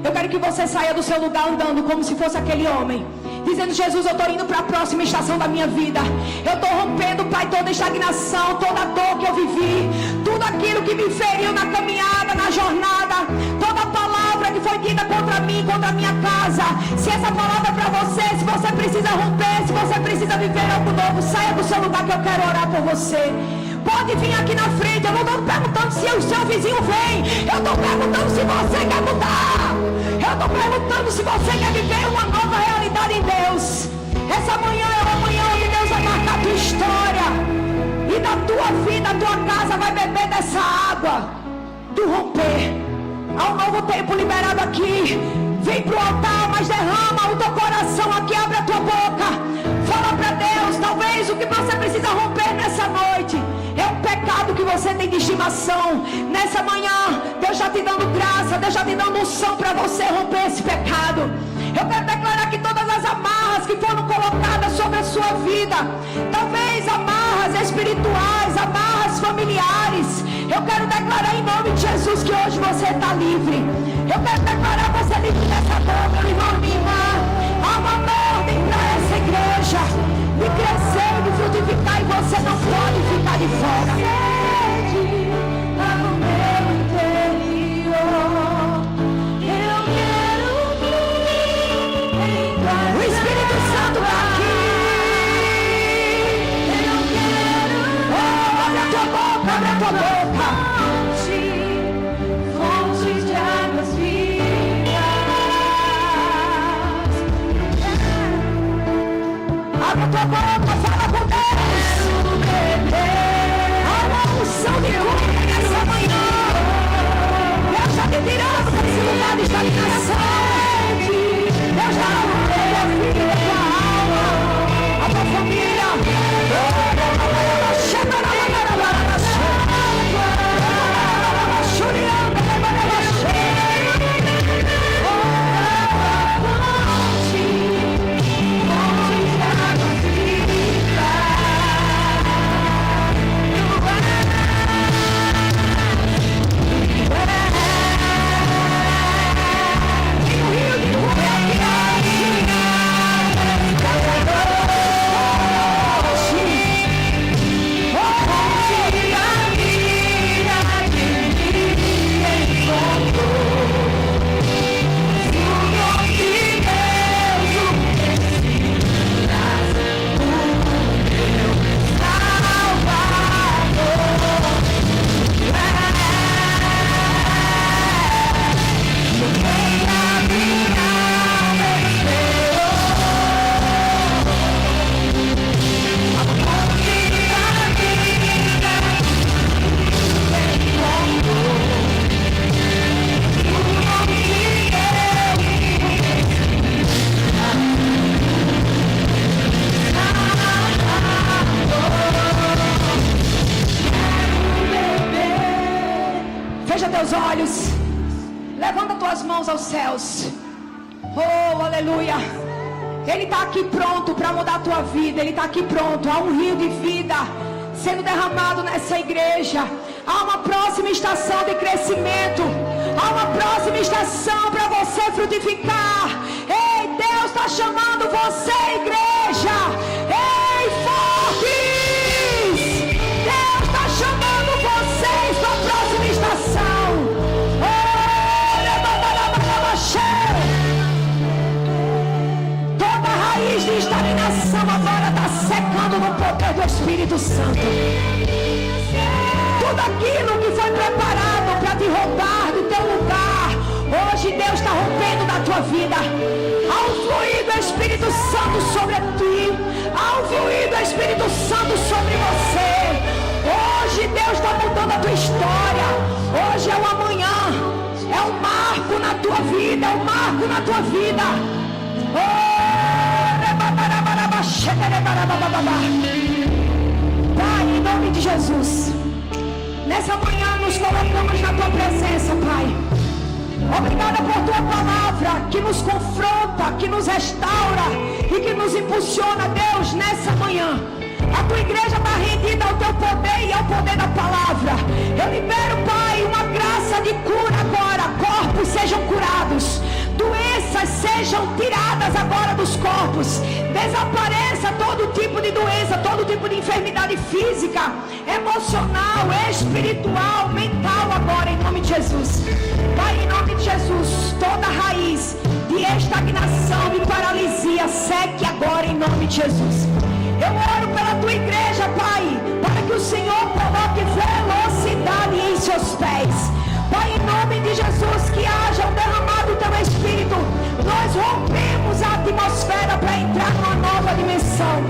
Eu quero que você saia do seu lugar andando como se fosse aquele homem, dizendo: Jesus, eu estou indo para a próxima estação da minha vida. Eu estou rompendo, Pai, toda estagnação, toda dor que eu vivi, tudo aquilo que me feriu na caminhada, na jornada, toda palavra que foi dita contra mim, contra a minha casa. Se essa palavra é para você, se você precisa romper, se você precisa viver algo novo, saia do seu lugar que eu quero orar por você. Pode vir aqui na frente. Eu não estou perguntando se o seu vizinho vem. Eu estou perguntando se você quer mudar. Eu estou perguntando se você quer viver uma nova realidade em Deus. Essa manhã é uma manhã onde Deus vai marcar a tua história. E na tua vida, a tua casa vai beber dessa água do romper. Há um novo tempo liberado aqui. Vem para o altar, mas derrama o teu coração aqui. Abre a tua boca. Fala para Deus. Talvez o que você precisa romper nessa noite é um pecado que você tem de estimação. Nessa manhã, Deus está te dando graça, Deus está te dando unção para você romper esse pecado. Eu quero declarar que todas as amarras que foram colocadas sobre a sua vida, talvez amarras espirituais, amarras familiares, eu quero declarar em nome de Jesus que hoje você está livre. Eu quero declarar você livre dessa dor, meu irmão, minha irmã. Há uma ordem para essa igreja de crescer, de frutificar, e você não pode ficar de fora. O Espírito Santo está aqui. Abre a tua boca, abre a tua boca. Fontes de águas vivas. Abre a tua boca, fala com Deus. Há uma unção de cura nessa manhã. Deus está te tirando desse lugar de estagnação. Deus já arrumou a vida, a tua alma, a tua família. Olhos, levanta tuas mãos aos céus. Oh, aleluia. Ele está aqui pronto para mudar a tua vida. Ele está aqui pronto. Há um rio de vida sendo derramado nessa igreja. Há uma próxima estação de crescimento. Há uma próxima estação para você frutificar. Ei, Deus está chamando você, igreja. Ei, fortes, Deus está chamando vocês para a próxima estação. Toda raiz de estagnação agora está secando no poder do Espírito Santo. Tudo aquilo que foi preparado para te roubar do teu lugar, hoje Deus está rompendo da tua vida. Há um fluir do Espírito Santo sobre ti. Há um fluir do Espírito Santo sobre você. Hoje Deus está mudando a tua história. Hoje é o amanhã. tua vida, é um marco na tua vida. Pai, em nome de Jesus, nessa manhã nos colocamos na tua presença, Pai. Obrigada por tua palavra que nos confronta, que nos restaura e que nos impulsiona, Deus, nessa manhã. A tua igreja está rendida ao teu poder e ao poder da palavra. Eu libero, Pai, uma graça de cura agora. Corpos sejam curados, doenças sejam tiradas agora dos corpos. Desapareça todo tipo de doença, todo tipo de enfermidade física, emocional, espiritual, mental agora, em nome de Jesus. Pai, em nome de Jesus, toda raiz de estagnação, de paralisia, seque agora em nome de Jesus. Eu oro pela tua igreja, Pai, para que o Senhor coloque velocidade em seus pés. Pai, em nome de Jesus, que haja um derramado do teu Espírito. Nós rompemos a atmosfera para entrar numa nova dimensão.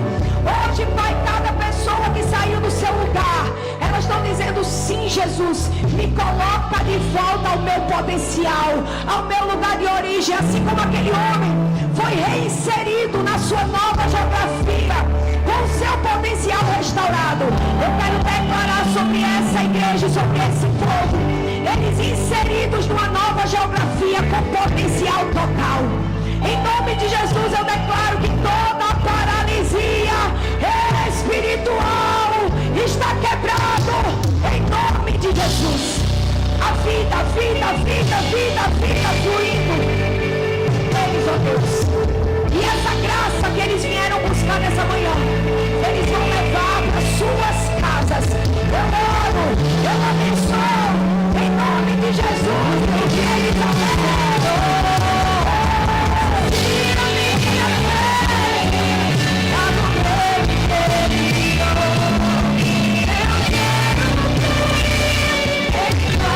Hoje, Pai, cada pessoa que saiu do seu lugar, elas estão dizendo: sim, Jesus, me coloca de volta ao meu potencial, ao meu lugar de origem, assim como aquele homem foi reinserido na sua nova geografia, com o seu potencial restaurado. Eu quero declarar sobre essa igreja, sobre esse povo, eles inseridos numa nova geografia com potencial total. Em nome de Jesus eu declaro que toda a paralisia espiritual está quebrado em nome de Jesus. A vida fluindo. Deus, ó Deus. E essa graça que eles vieram buscar nessa manhã, eles vão levar para suas casas. Eu oro, eu abençoo em nome de Jesus, porque eles abençoam. Tira minha fé, tá no meu interior. Eu quero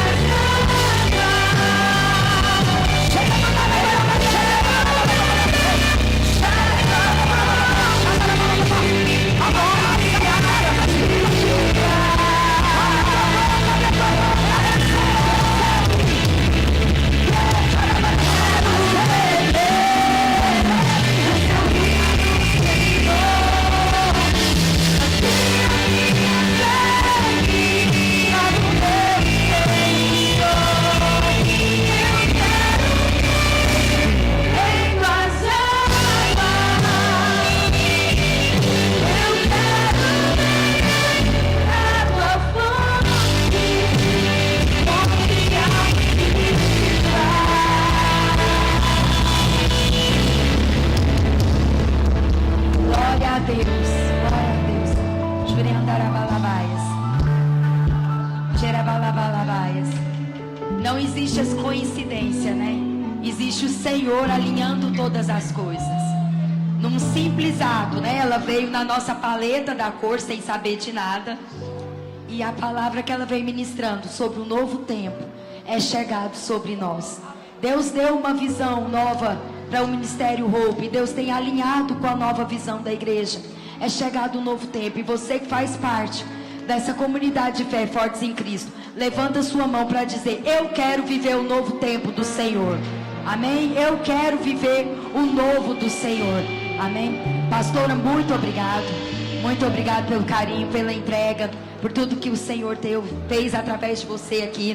Não existe as coincidências, né? Existe o Senhor alinhando todas as coisas. Num simples ato, né? Ela veio na nossa paleta da cor sem saber de nada. E a palavra que ela veio ministrando sobre o novo tempo é chegado sobre nós. Deus deu uma visão nova para o Ministério Hope. Deus tem alinhado com a nova visão da igreja. É chegado um novo tempo. E você que faz parte dessa comunidade de fé fortes em Cristo, levanta sua mão para dizer: eu quero viver o novo tempo do Senhor. Amém? Eu quero viver o novo do Senhor. Amém? Pastora, muito obrigado. Muito obrigado pelo carinho, pela entrega, por tudo que o Senhor fez através de você aqui.